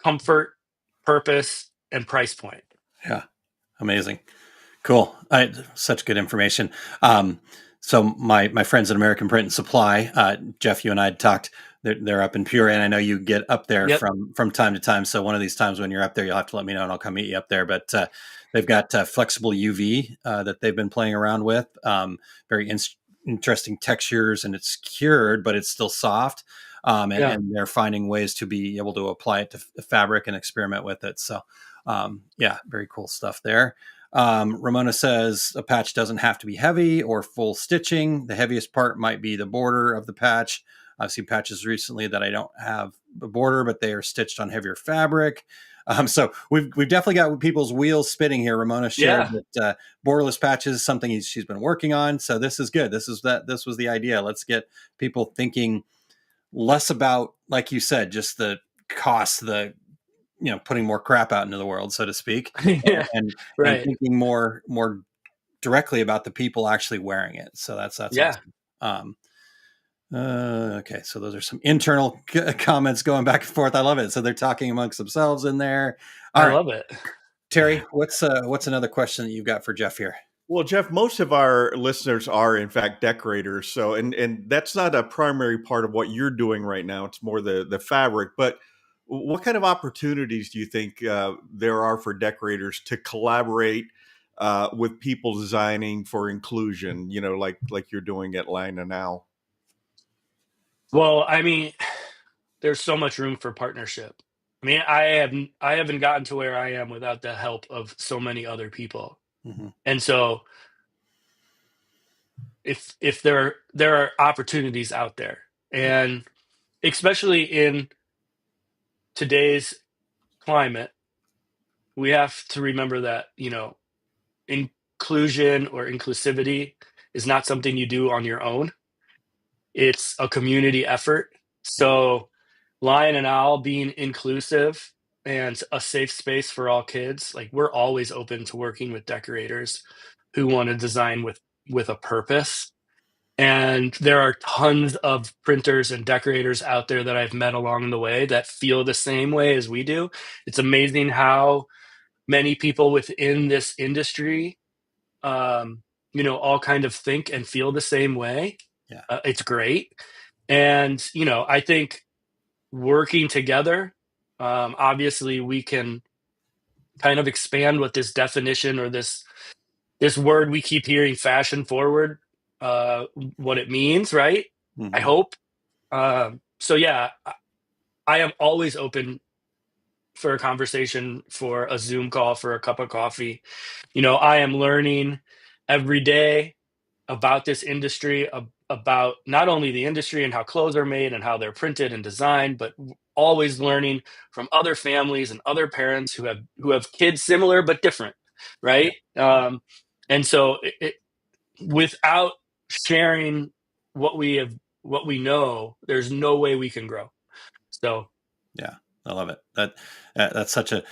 comfort, purpose, and price point. Yeah. Amazing. Cool. Such good information. So my friends at American Print and Supply, Jeff, you and I had talked. They're up in Peoria, and I know you get up there Yep. from time to time. So one of these times when you're up there, you'll have to let me know, and I'll come meet you up there. But they've got flexible UV that they've been playing around with. Very interesting textures, and it's cured, but it's still soft. And they're finding ways to be able to apply it to fabric and experiment with it. So yeah, very cool stuff there. Ramona says a patch doesn't have to be heavy or full stitching. The heaviest part might be the border of the patch. I've seen patches recently that I don't have a border, but they are stitched on heavier fabric. So we've definitely got people's wheels spinning here. Ramona shared that borderless patches is something she's been working on. So this is good. This was the idea. Let's get people thinking less about, like you said, just the cost, putting more crap out into the world, so to speak, Yeah, and right. thinking more directly about the people actually wearing it. So that's Yeah. awesome. Okay, so those are some internal comments going back and forth. I love it. So they're talking amongst themselves in there. All I right, love it. Terry, what's another question that you've got for Jeff here? Well, Jeff, most of our listeners are in fact decorators. So, and that's not a primary part of what you're doing right now. It's more the fabric. But what kind of opportunities do you think there are for decorators to collaborate with people designing for inclusion? Like you're doing at Lina now. Well, I mean, there's so much room for partnership. I mean, I haven't gotten to where I am without the help of so many other people. Mm-hmm. And so if there are opportunities out there, and especially in today's climate, we have to remember that, inclusion or inclusivity is not something you do on your own. It's a community effort. So Lion and Owl being inclusive and a safe space for all kids, like we're always open to working with decorators who want to design with a purpose. And there are tons of printers and decorators out there that I've met along the way that feel the same way as we do. It's amazing how many people within this industry, all kind of think and feel the same way. Yeah. It's great. And, I think working together, obviously we can kind of expand what this definition or this word we keep hearing, fashion forward, what it means, right? Mm-hmm. I hope. So yeah, I am always open for a conversation, for a Zoom call, for a cup of coffee. I am learning every day about this industry, about not only the industry and how clothes are made and how they're printed and designed, but always learning from other families and other parents who have kids similar but different, right? And so without sharing what we know, there's no way we can grow. So yeah, I love it. That's such a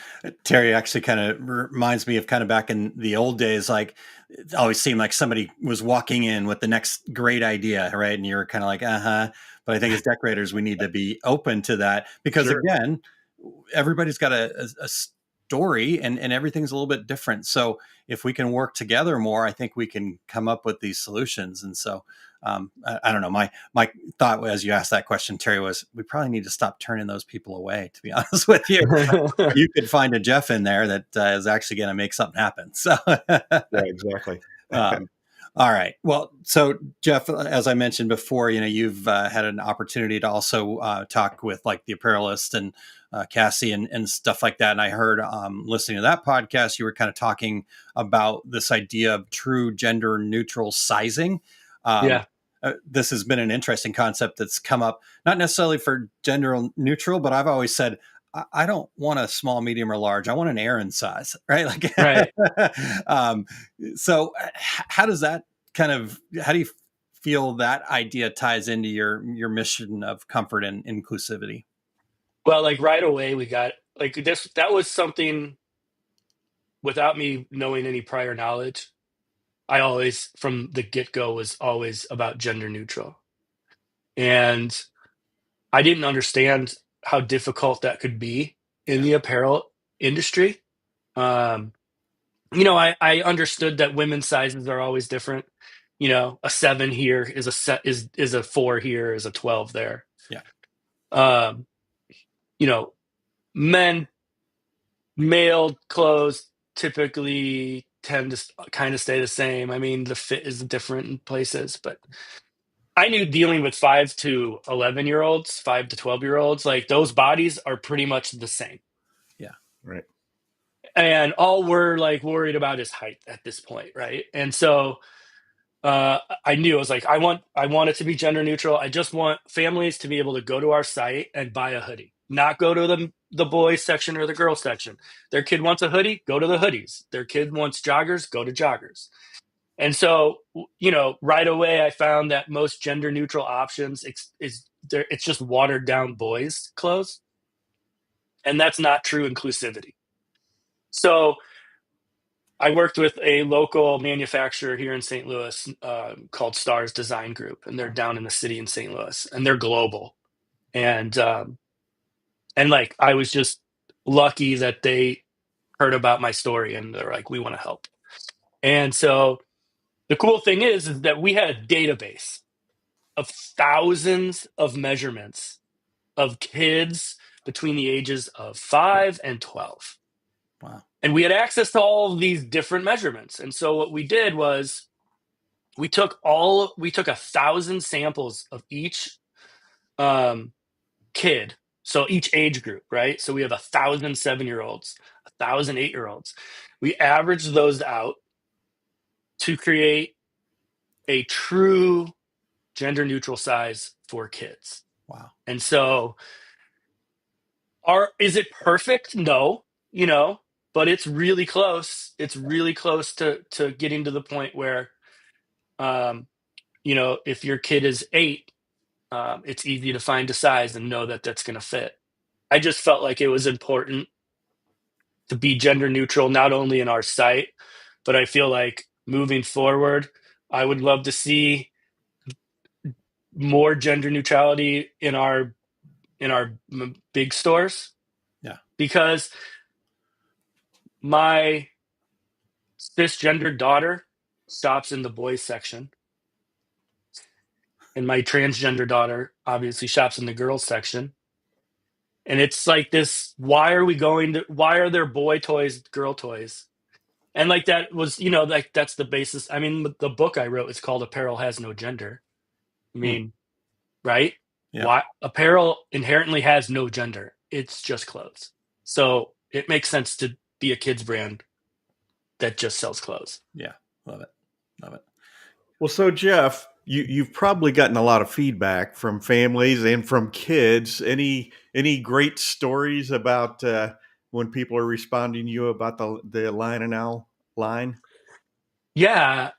Terry actually kind of reminds me of kind of back in the old days. Like it always seemed like somebody was walking in with the next great idea, right? And you're kind of like, But I think as decorators, we need to be open to that because again, everybody's got a story and everything's a little bit different. So if we can work together more, I think we can come up with these solutions. And so I don't know. My thought as you asked that question, Terry, was we probably need to stop turning those people away. To be honest with you, you could find a Jeff in there that is actually going to make something happen. So Yeah, exactly. All right. Well, so Jeff, as I mentioned before, you've had an opportunity to also talk with like the Apparelist and Cassie and stuff like that. And I heard listening to that podcast, you were kind of talking about this idea of true gender neutral sizing. yeah. This has been an interesting concept that's come up, not necessarily for gender neutral, but I've always said, I don't want a small, medium, or large. I want an Aaron size, right? Like, Right. So how does that how do you feel that idea ties into your mission of comfort and inclusivity? Well, like right away we got like this, that was something without me knowing any prior knowledge. I always, from the get-go, was always about gender neutral. And I didn't understand how difficult that could be in the apparel industry. Um, I understood that women's sizes are always different. A 7 here is is a 4 here, is a 12 there. Yeah. Um, you know, men male clothes typically tend to kind of stay the same. I mean, the fit is different in places, but I knew dealing with 5 to 11-year-olds, 5 to 12-year-olds, like those bodies are pretty much the same. Yeah. Right. And all we're like worried about is height at this point, right? And so I knew, I was like, I want it to be gender neutral. I just want families to be able to go to our site and buy a hoodie, not go to the boys section or the girls section. Their kid wants a hoodie, go to the hoodies. Their kid wants joggers, go to joggers. And so, right away, I found that most gender neutral options it's just watered down boys clothes, and that's not true inclusivity. So I worked with a local manufacturer here in St. Louis called Stars Design Group, and they're down in the city in St. Louis, and they're global. And like I was just lucky that they heard about my story, and they're like, we want to help. And so the cool thing is that we had a database of thousands of measurements of kids between the ages of 5 and 12. Wow. And we had access to all of these different measurements. And so what we did was we took 1,000 samples of each kid. So each age group, right? So we have 1,000 7-year-olds, 1,000 8-year-olds. We averaged those out to create a true gender neutral size for kids. Wow. And so is it perfect? No, but it's really close. It's really close to getting to the point where if your kid is 8, it's easy to find a size and know that that's going to fit. I just felt like it was important to be gender neutral, not only in our site, but I feel like moving forward, I would love to see more gender neutrality in our big stores. Yeah. Because my cisgender daughter stops in the boys section, and my transgender daughter obviously shops in the girls section. And it's like this, why are there boy toys, girl toys? And like that was, like that's the basis. I mean, the book I wrote is called Apparel Has No Gender. I mean, right? Yeah. Why apparel inherently has no gender. It's just clothes. So it makes sense to be a kids brand that just sells clothes. Yeah. Love it. Love it. Well, so Jeff, you've probably gotten a lot of feedback from families and from kids. Any great stories about when people are responding to you about the Lion and Owl line? Yeah,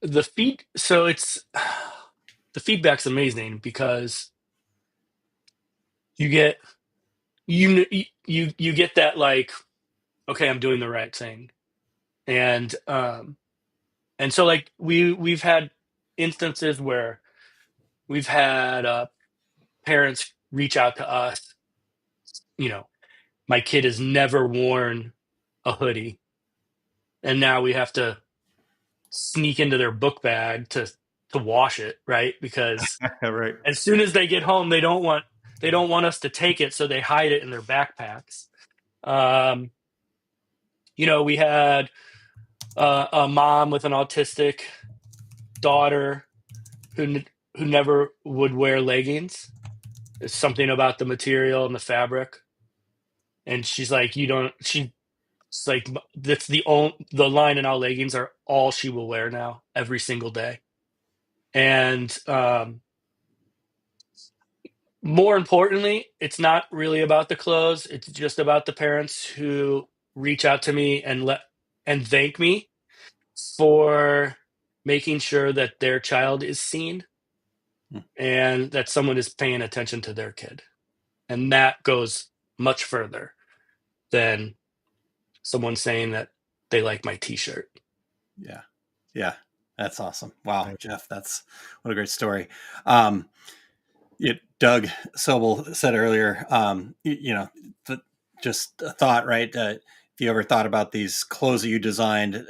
so it's the feedback's amazing because you get you get that, like, okay, I'm doing the right thing. And so like we've had instances where we've had parents reach out to us, my kid has never worn a hoodie, and now we have to sneak into their book bag to wash it, right? Because Right. as soon as they get home, they don't want us to take it, so they hide it in their backpacks. We had a mom with an autistic daughter who never would wear leggings. There's something about the material and the fabric, and she's like, it's like that's the line and all leggings are all she will wear now every single day. And more importantly, it's not really about the clothes. It's just about the parents who reach out to me and thank me for making sure that their child is seen and that someone is paying attention to their kid. And that goes much further than someone saying that they like my t-shirt. Yeah. Yeah. That's awesome. Wow. Right. Jeff, what a great story. Doug Sobel said earlier, just a thought, right? If you ever thought about these clothes that you designed,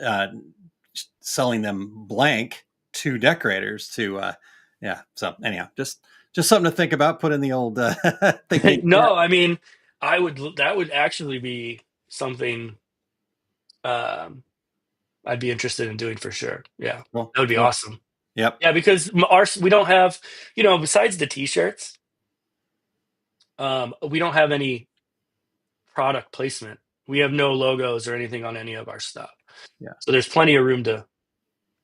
selling them blank to decorators to, yeah. So anyhow, just something to think about. Put in the old thinking. No, I mean, that would actually be something um, I'd be interested in doing for sure. Yeah, Cool, that would be cool. awesome. Yep. Yeah, because we don't have, besides the t-shirts, we don't have any product placement. We have no logos or anything on any of our stuff. Yeah. So there's plenty of room to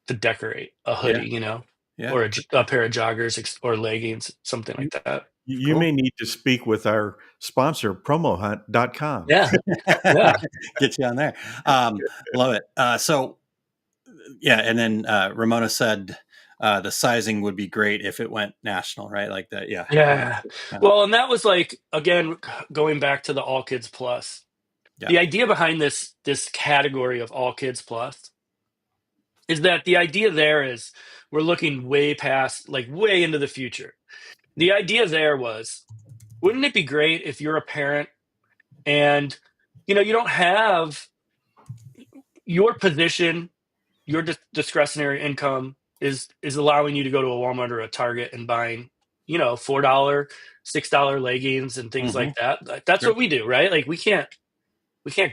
decorate a Yeah. hoodie, Yeah. or a pair of joggers or leggings, something like that. You Cool. may need to speak with our sponsor, promohunt.com. Yeah. Yeah. Get you on there. Love it. So yeah, and then Ramona said the sizing would be great if it went national, right? Like that. Yeah. Yeah. Well, and that was like, again, going back to the All Kids Plus. Yeah. The idea behind this category of All Kids Plus is that the idea there is we're looking way past, like way into the future. The idea there was, wouldn't it be great if you're a parent and you don't have your position, your discretionary income is allowing you to go to a Walmart or a Target and buying, $4, $6 leggings and things like that. That's Sure. what we do, right? Like we can't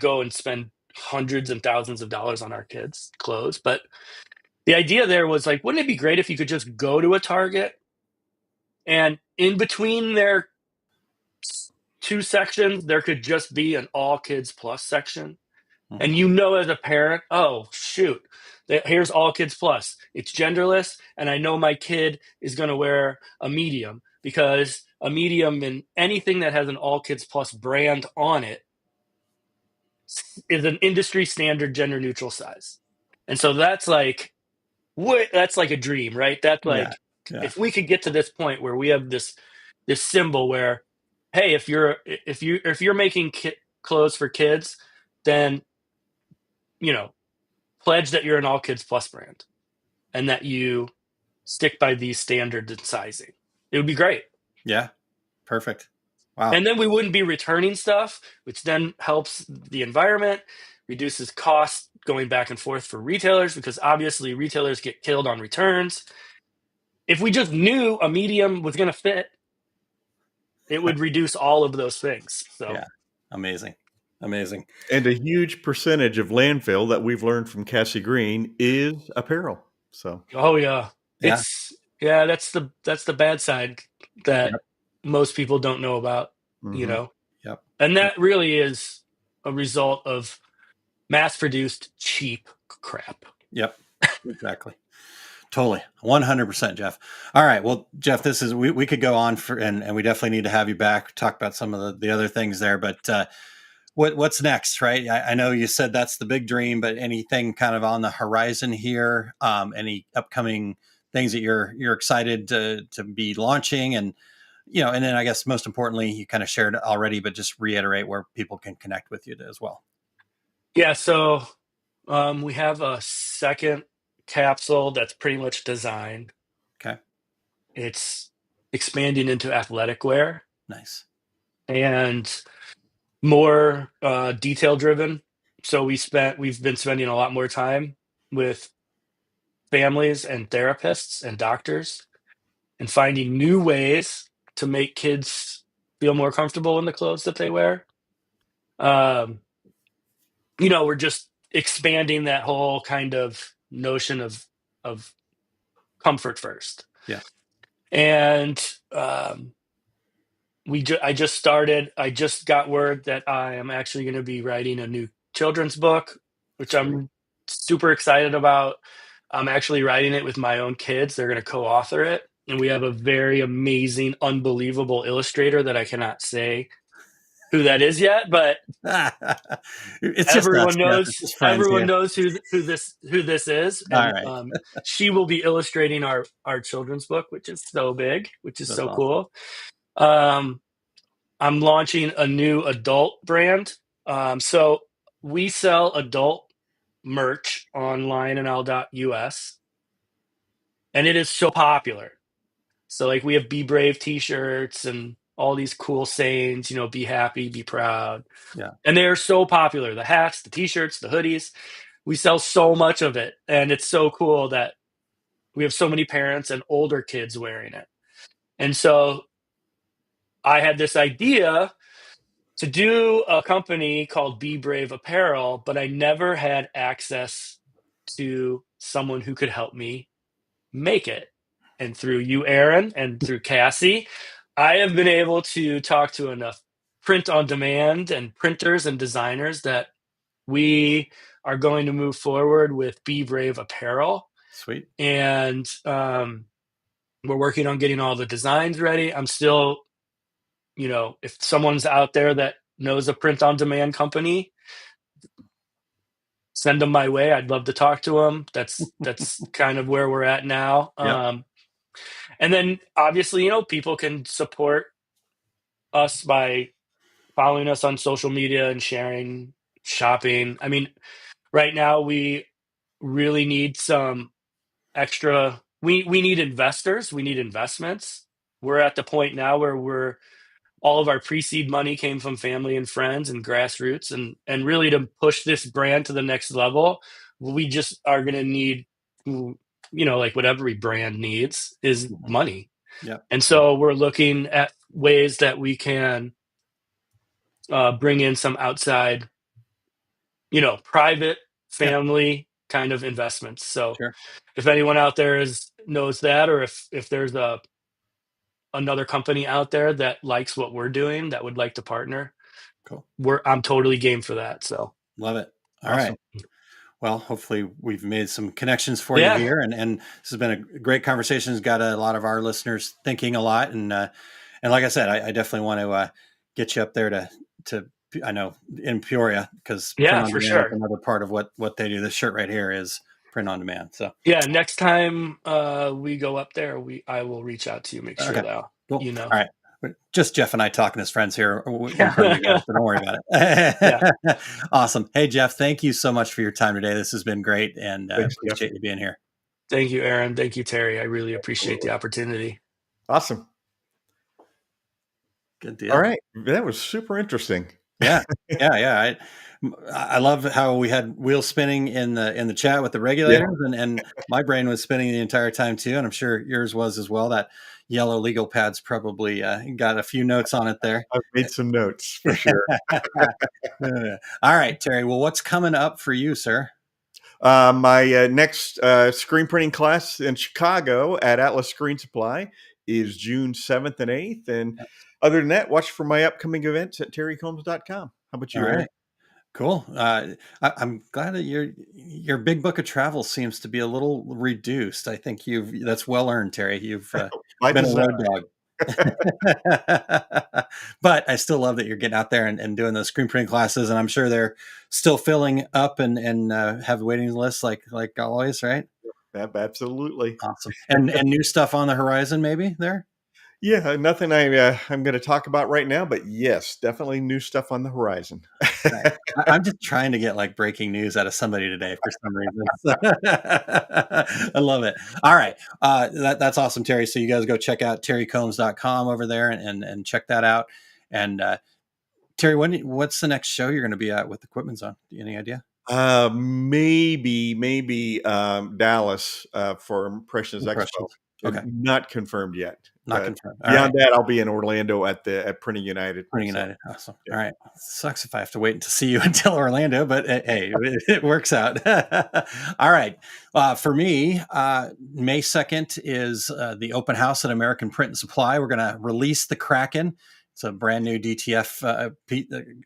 go and spend hundreds and thousands of dollars on our kids' clothes. But the idea there was like, wouldn't it be great if you could just go to a Target and in between their two sections, there could just be an All Kids Plus section. And as a parent, oh, shoot, here's All Kids Plus. It's genderless, and I know my kid is going to wear a medium because a medium in anything that has an All Kids Plus brand on it is an industry standard gender neutral size. And so that's like a dream, right? That's like, Yeah. if we could get to this point where we have this symbol where, hey, if you're making clothes for kids, then pledge that you're an All Kids Plus brand and that you stick by these standards and sizing. It would be great. Yeah. Perfect. Wow. And then we wouldn't be returning stuff, which then helps the environment, reduces costs going back and forth for retailers, because obviously retailers get killed on returns. If we just knew a medium was going to fit, it would reduce all of those things. So yeah. Amazing. And a huge percentage of landfill that we've learned from Cassie Green is apparel. So, oh yeah, Yeah. that's the bad side that most people don't know about, Yep. and that really is a result of mass-produced cheap crap. Yep. Exactly. Totally. 100%, Jeff. All right. Well, Jeff, we could go on and we definitely need to have you back, talk about some of the other things there, but what's next, right? I know you said that's the big dream, but anything kind of on the horizon here, any upcoming things that you're excited to be launching, and and then I guess most importantly, you kind of shared already, but just reiterate where people can connect with you as well. Yeah. So we have a second capsule that's pretty much designed. Okay. It's expanding into athletic wear. Nice. And more detail driven. So we've been spending a lot more time with families and therapists and doctors and finding new ways to make kids feel more comfortable in the clothes that they wear. We're just expanding that whole kind of notion of comfort first. Yeah. And I just got word that I am actually going to be writing a new children's book, which I'm super excited about. I'm actually writing it with my own kids. They're going to co-author it. And we have a very amazing, unbelievable illustrator that I cannot say who that is yet, but everyone knows who this is. And All right. she will be illustrating our children's book, which is so big, which is so awesome. Cool. I'm launching a new adult brand. So we sell adult merch online in l.us, and it is so popular. So like we have Be Brave t-shirts and all these cool sayings, be happy, be proud. Yeah. And they are so popular. The hats, the t-shirts, the hoodies. We sell so much of it. And it's so cool that we have so many parents and older kids wearing it. And so I had this idea to do a company called Be Brave Apparel, but I never had access to someone who could help me make it. And through you, Aaron, and through Cassie, I have been able to talk to enough print on demand and printers and designers that we are going to move forward with Be Brave Apparel. Sweet. And we're working on getting all the designs ready. I'm still, if someone's out there that knows a print on demand company, send them my way. I'd love to talk to them. That's kind of where we're at now. Yeah. And then obviously, people can support us by following us on social media and sharing, shopping. I mean, right now we really need some extra. We need investors. We need investments. We're at the point now where all of our pre-seed money came from family and friends and grassroots, and really to push this brand to the next level, we just are going to need, like what every brand needs is money. Yeah. And so we're looking at ways that we can bring in some outside, private family kind of investments. So Sure. if anyone out there knows that, or if there's another company out there that likes what we're doing that would like to partner, Cool. I'm totally game for that. So Love it. All Awesome. right. Well, hopefully we've made some connections for Yeah. you here, and this has been a great conversation. It's got a lot of our listeners thinking a lot, and like I said, I definitely want to get you up there to I know in Peoria, because Yeah, for sure. another part of what they do. This shirt right here is print on demand. So Yeah, next time we go up there, I will reach out to you, make sure Okay. that Cool. All right. Just Jeff and I talking as friends here. Yeah. So don't worry about it. Awesome. Hey, Jeff, thank you so much for your time today. This has been great, and Thanks, appreciate Jeff. you being here. Thank you, Aaron. Thank you, Terry. I really appreciate the opportunity. Awesome. Good deal. All right. That was super interesting. Yeah. I love how we had wheels spinning in the chat with the regulators, and my brain was spinning the entire time too, and I'm sure yours was as well. That yellow legal pad's probably got a few notes on it there. I've made some notes for sure. All right, Terry. Well, what's coming up for you, sir? My next screen printing class in Chicago at Atlas Screen Supply is June 7th and 8th. And other than that, watch for my upcoming events at terrycombs.com. How about you, All Aaron? right. Cool. I'm glad that your big book of travel seems to be a little reduced. I think that's well earned, Terry. You've been a road dog. But I still love that you're getting out there and doing those screen printing classes, and I'm sure they're still filling up and have waiting lists like always, right? Absolutely. Awesome. And new stuff on the horizon, maybe there? Yeah, nothing I'm going to talk about right now, but yes, definitely new stuff on the horizon. Right. I'm just trying to get like breaking news out of somebody today for some reason. I love it. All right. That's awesome, Terry. So you guys go check out terrycombs.com over there and check that out. And Terry, what's the next show you're going to be at with Equipment Zone? Any idea? Maybe Dallas for Impressions Expo. Okay. Not confirmed yet. Not confirmed. Beyond that, I'll be in Orlando at Printing United. Printing United. Awesome. Yeah. All right. Sucks if I have to wait to see you until Orlando, but hey, it works out. All right. For me, May 2nd is the open house at American Print and Supply. We're going to release the Kraken. It's a brand new DTF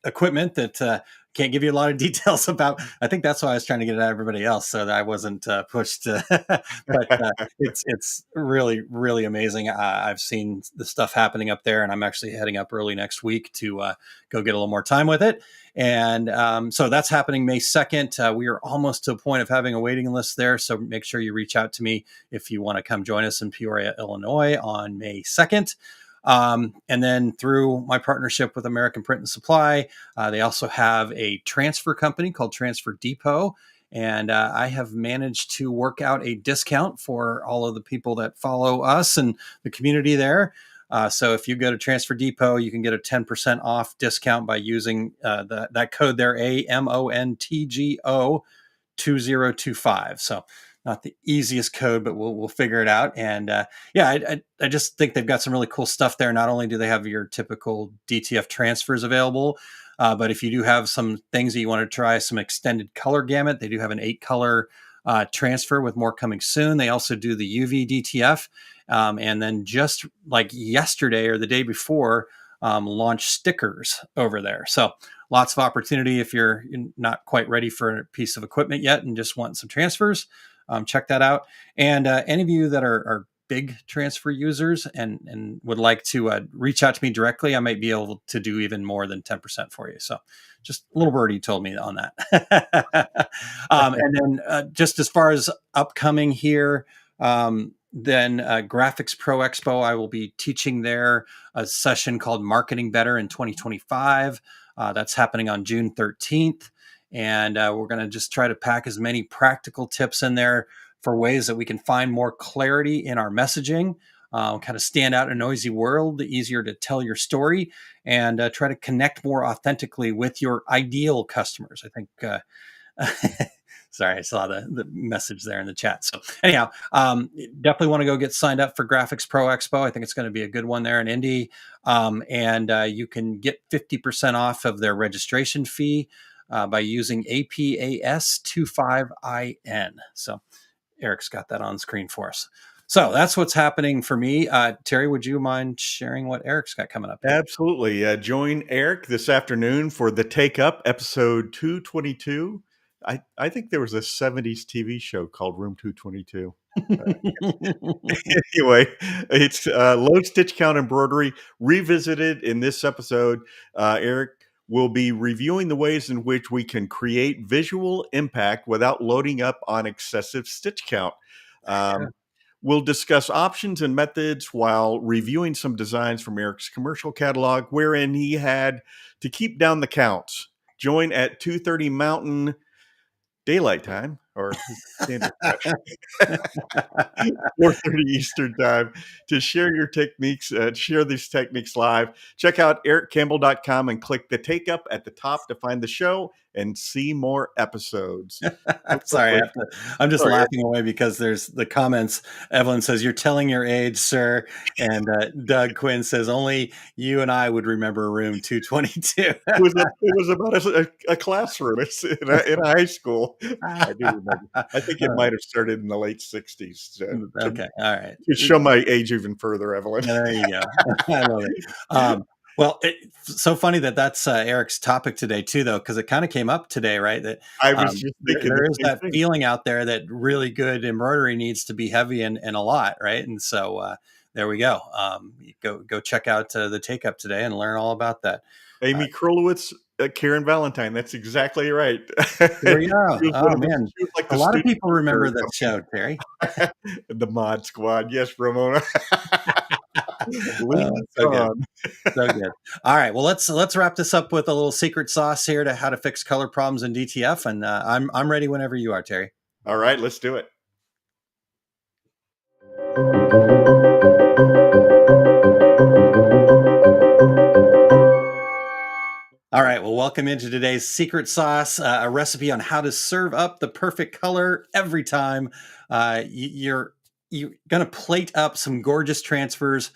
equipment that can't give you a lot of details about. I think that's why I was trying to get it out of everybody else, so that I wasn't pushed. But it's really, really amazing. I've seen the stuff happening up there, and I'm actually heading up early next week to go get a little more time with it. And so that's happening May 2nd. We are almost to a point of having a waiting list there, so make sure you reach out to me if you want to come join us in Peoria, Illinois on May 2nd. And then through my partnership with American Print and Supply, they also have a transfer company called Transfer Depot. And I have managed to work out a discount for all of the people that follow us and the community there. So if you go to Transfer Depot, you can get a 10% off discount by using that code there, AMONTGO 2025. So not the easiest code, but we'll figure it out. And I just think they've got some really cool stuff there. Not only do they have your typical DTF transfers available, but if you do have some things that you want to try, some extended color gamut, they do have an 8-color transfer with more coming soon. They also do the UV DTF. And then just like yesterday or the day before, launch stickers over there. So lots of opportunity if you're not quite ready for a piece of equipment yet and just want some transfers. Check that out. And any of you that are big transfer users and would like to reach out to me directly, I might be able to do even more than 10% for you. So just a little birdie told me on that. And then just as far as upcoming here, then Graphics Pro Expo, I will be teaching there a session called Marketing Better in 2025. That's happening on June 13th. And we're going to just try to pack as many practical tips in there for ways that we can find more clarity in our messaging, kind of stand out in a noisy world, easier to tell your story, and try to connect more authentically with your ideal customers. I think, sorry, I saw the message there in the chat. So anyhow, definitely want to go get signed up for Graphics Pro Expo. I think it's going to be a good one there in Indy. And you can get 50% off of their registration fee by using APAS25IN. So Eric's got that on screen for us. So that's what's happening for me. Terry, would you mind sharing what Eric's got coming up? Absolutely. Join Eric this afternoon for the Take Up episode 222. I think there was a 70s TV show called Room 222. Anyway, it's low stitch count embroidery revisited in this episode. Eric will be reviewing the ways in which we can create visual impact without loading up on excessive stitch count. We'll discuss options and methods while reviewing some designs from Eric's commercial catalog, wherein he had to keep down the counts. Join at 2:30 Mountain Daylight Time, or standard time, 4:30 Eastern Time, to share your techniques, share these techniques live. Check out ericcampbell.com and click the Take Up at the top to find the show and see more episodes. I'm sorry, I'm just laughing away because there's the comments. Evelyn says, "You're telling your age, sir." And Doug Quinn says, "Only you and I would remember room 222. It was about a classroom in a high school. I do remember. I think it might have started in the late 60s. Okay, all right. To show my age even further, Evelyn. There you go. I love it. Well, it's so funny that that's Eric's topic today too, though, because it kind of came up today, right? That I was just thinking there is that feeling out there that really good embroidery needs to be heavy and a lot, right? And so there we go. Go check out the Take Up today and learn all about that. Amy Krolowitz, Karen Valentine. That's exactly right. There you go. Oh man, like a lot of people remember that show, Terry. The Mod Squad. Yes, Ramona. So good. So good. All right. Well, let's wrap this up with a little secret sauce here to how to fix color problems in DTF. And I'm ready whenever you are, Terry. All right, let's do it. All right. Well, welcome into today's secret sauce, a recipe on how to serve up the perfect color every time. You're going to plate up some gorgeous transfers.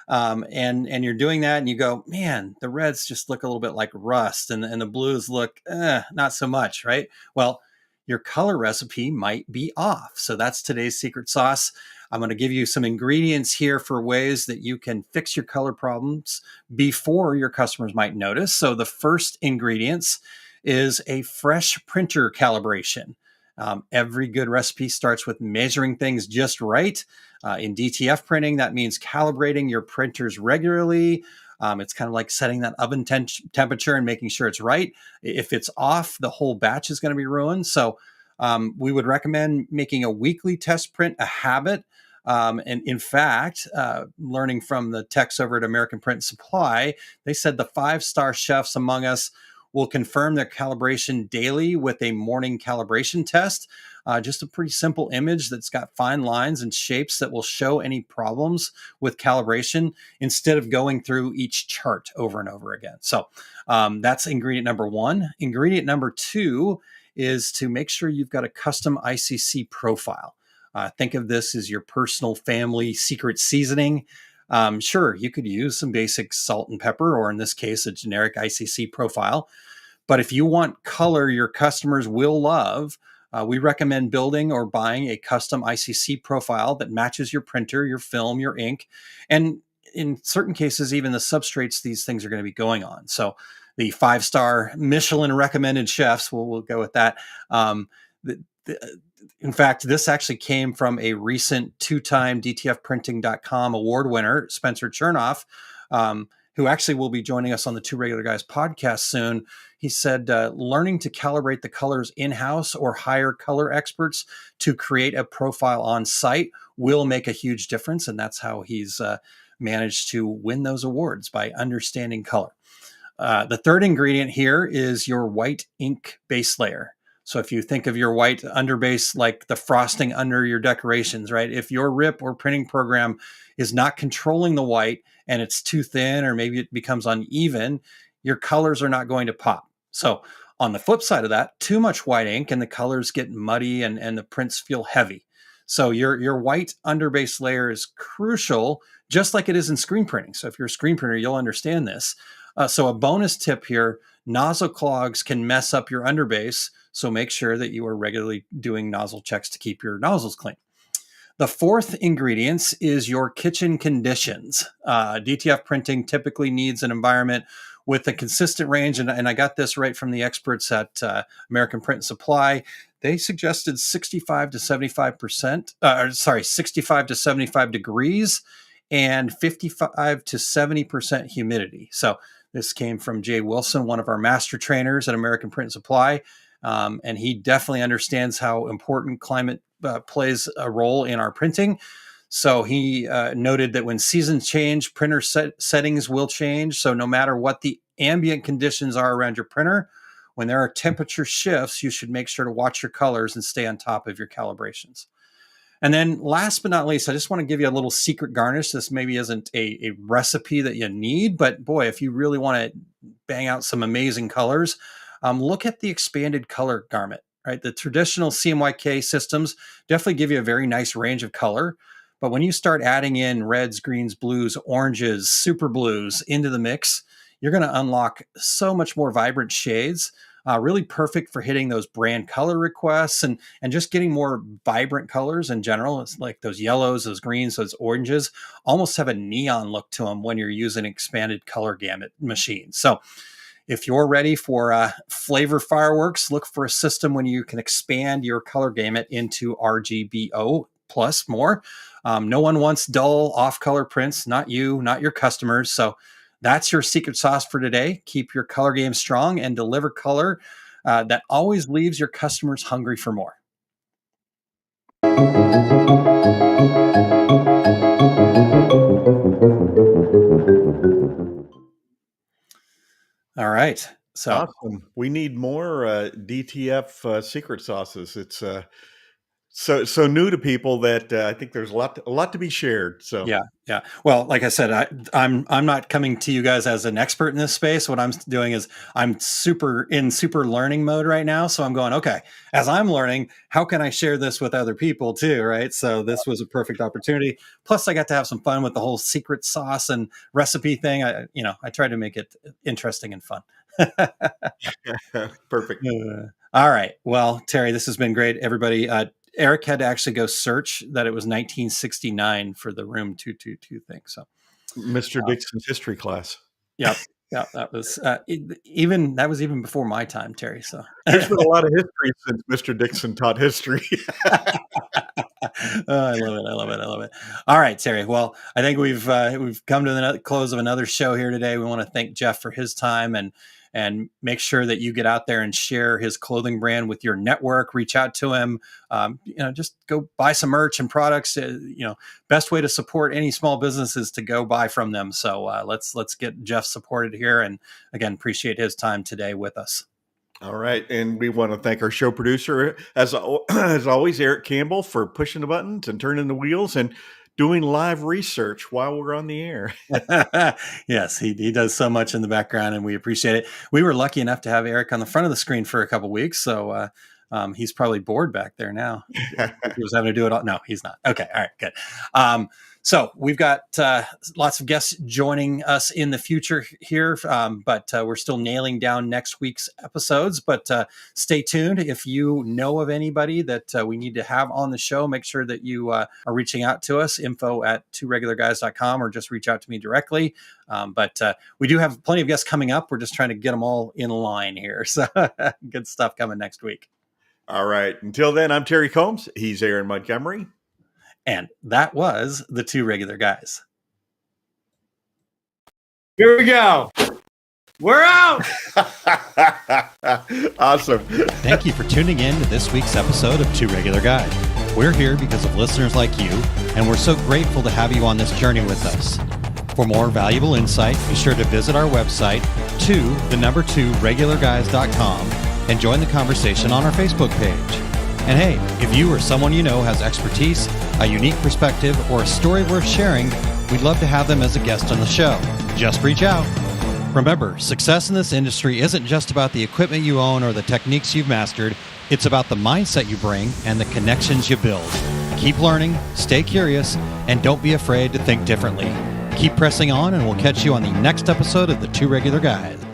And you're doing that and you go, man, the reds just look a little bit like rust and the blues look not so much, right? Well, your color recipe might be off. So that's today's secret sauce. I'm going to give you some ingredients here for ways that you can fix your color problems before your customers might notice. So the first ingredients is a fresh printer calibration. Every good recipe starts with measuring things just right. In DTF printing, that means calibrating your printers regularly. It's kind of like setting that oven temperature and making sure it's right. If it's off, the whole batch is going to be ruined. So we would recommend making a weekly test print a habit. And in fact, learning from the techs over at American Print Supply, they said the 5-star chefs among us will confirm their calibration daily with a morning calibration test. Just a pretty simple image that's got fine lines and shapes that will show any problems with calibration instead of going through each chart over and over again. So that's ingredient number one. Ingredient number two is to make sure you've got a custom ICC profile. Think of this as your personal family secret seasoning. Sure, you could use some basic salt and pepper, or in this case, a generic ICC profile. But if you want color your customers will love, we recommend building or buying a custom ICC profile that matches your printer, your film, your ink, and in certain cases, even the substrates these things are going to be going on. So the 5-star Michelin recommended chefs, we'll go with that. In fact, this actually came from a recent 2-time DTFprinting.com award winner, Spencer Chernoff, who actually will be joining us on the Two Regular Guys podcast soon. He said, learning to calibrate the colors in-house or hire color experts to create a profile on site will make a huge difference. And that's how he's managed to win those awards, by understanding color. The third ingredient here is your white ink base layer. So if you think of your white underbase like the frosting under your decorations, right? If your RIP or printing program is not controlling the white and it's too thin, or maybe it becomes uneven, your colors are not going to pop. So on the flip side of that, too much white ink and the colors get muddy and the prints feel heavy. So your white underbase layer is crucial, just like it is in screen printing. So if you're a screen printer, you'll understand this. So a bonus tip here, nozzle clogs can mess up your underbase. So make sure that you are regularly doing nozzle checks to keep your nozzles clean. The fourth ingredient is your kitchen conditions. DTF printing typically needs an environment with a consistent range. And I got this right from the experts at American Print and Supply. They suggested 65 to 75 degrees and 55 to 70% humidity. So this came from Jay Wilson, one of our master trainers at American Print and Supply. And he definitely understands how important climate plays a role in our printing. So he noted that when seasons change, printer settings will change. So no matter what the ambient conditions are around your printer, when there are temperature shifts, you should make sure to watch your colors and stay on top of your calibrations. And then last but not least, I just want to give you a little secret garnish. This maybe isn't a recipe that you need, but boy, if you really want to bang out some amazing colors, look at the expanded color garment, right? The traditional CMYK systems definitely give you a very nice range of color. But when you start adding in reds, greens, blues, oranges, super blues into the mix, you're going to unlock so much more vibrant shades. Really perfect for hitting those brand color requests and just getting more vibrant colors in general. It's like those yellows, those greens, those oranges almost have a neon look to them when you're using expanded color gamut machines. So if you're ready for flavor fireworks, look for a system when you can expand your color gamut into RGBO plus more. No one wants dull off-color prints, not you, not your customers. So that's your secret sauce for today. Keep your color game strong and deliver color that always leaves your customers hungry for more. All right. So Awesome. We need more DTF secret sauces. It's so new to people that I think there's a lot to be shared. So yeah. Well, like I said, I'm not coming to you guys as an expert in this space. What I'm doing is I'm super learning mode right now. So I'm going, okay, as I'm learning, how can I share this with other people too? Right. So this was a perfect opportunity. Plus, I got to have some fun with the whole secret sauce and recipe thing. I tried to make it interesting and fun. Perfect. All right. Well, Terry, this has been great. Everybody, Eric had to actually go search that it was 1969 for the room 222 thing. So Mr. Dixon's history class. Yep. That was even before my time, Terry. So there's been a lot of history since Mr. Dixon taught history. I love it. All right, Terry. Well, I think we've come to the close of another show here today. We want to thank Jeff for his time and and make sure that you get out there and share his clothing brand with your network. Reach out to him. Just go buy some merch and products. Best way to support any small business is to go buy from them. So let's get Jeff supported here. And again, appreciate his time today with us. All right. And we want to thank our show producer, as always, Eric Campbell, for pushing the buttons and turning the wheels and doing live research while we're on the air. Yes, he does so much in the background, and we appreciate it. We were lucky enough to have Eric on the front of the screen for a couple of weeks, so he's probably bored back there now. He was having to do it all. No, he's not. Okay. All right, good. So we've got lots of guests joining us in the future here, but we're still nailing down next week's episodes. But stay tuned. If you know of anybody that we need to have on the show, make sure that you are reaching out to us, info@tworegularguys.com, or just reach out to me directly. But we do have plenty of guests coming up. We're just trying to get them all in line here. So good stuff coming next week. All right. Until then, I'm Terry Combs. He's Aaron Montgomery. And that was the Two Regular Guys. Here we go. We're out. Awesome. Thank you for tuning in to this week's episode of Two Regular Guys. We're here because of listeners like you, and we're so grateful to have you on this journey with us. For more valuable insight, be sure to visit our website, 2regularguys.com, and join the conversation on our Facebook page. And hey, if you or someone you know has expertise, a unique perspective, or a story worth sharing, we'd love to have them as a guest on the show. Just reach out. Remember, success in this industry isn't just about the equipment you own or the techniques you've mastered. It's about the mindset you bring and the connections you build. Keep learning, stay curious, and don't be afraid to think differently. Keep pressing on, and we'll catch you on the next episode of the Two Regular Guys.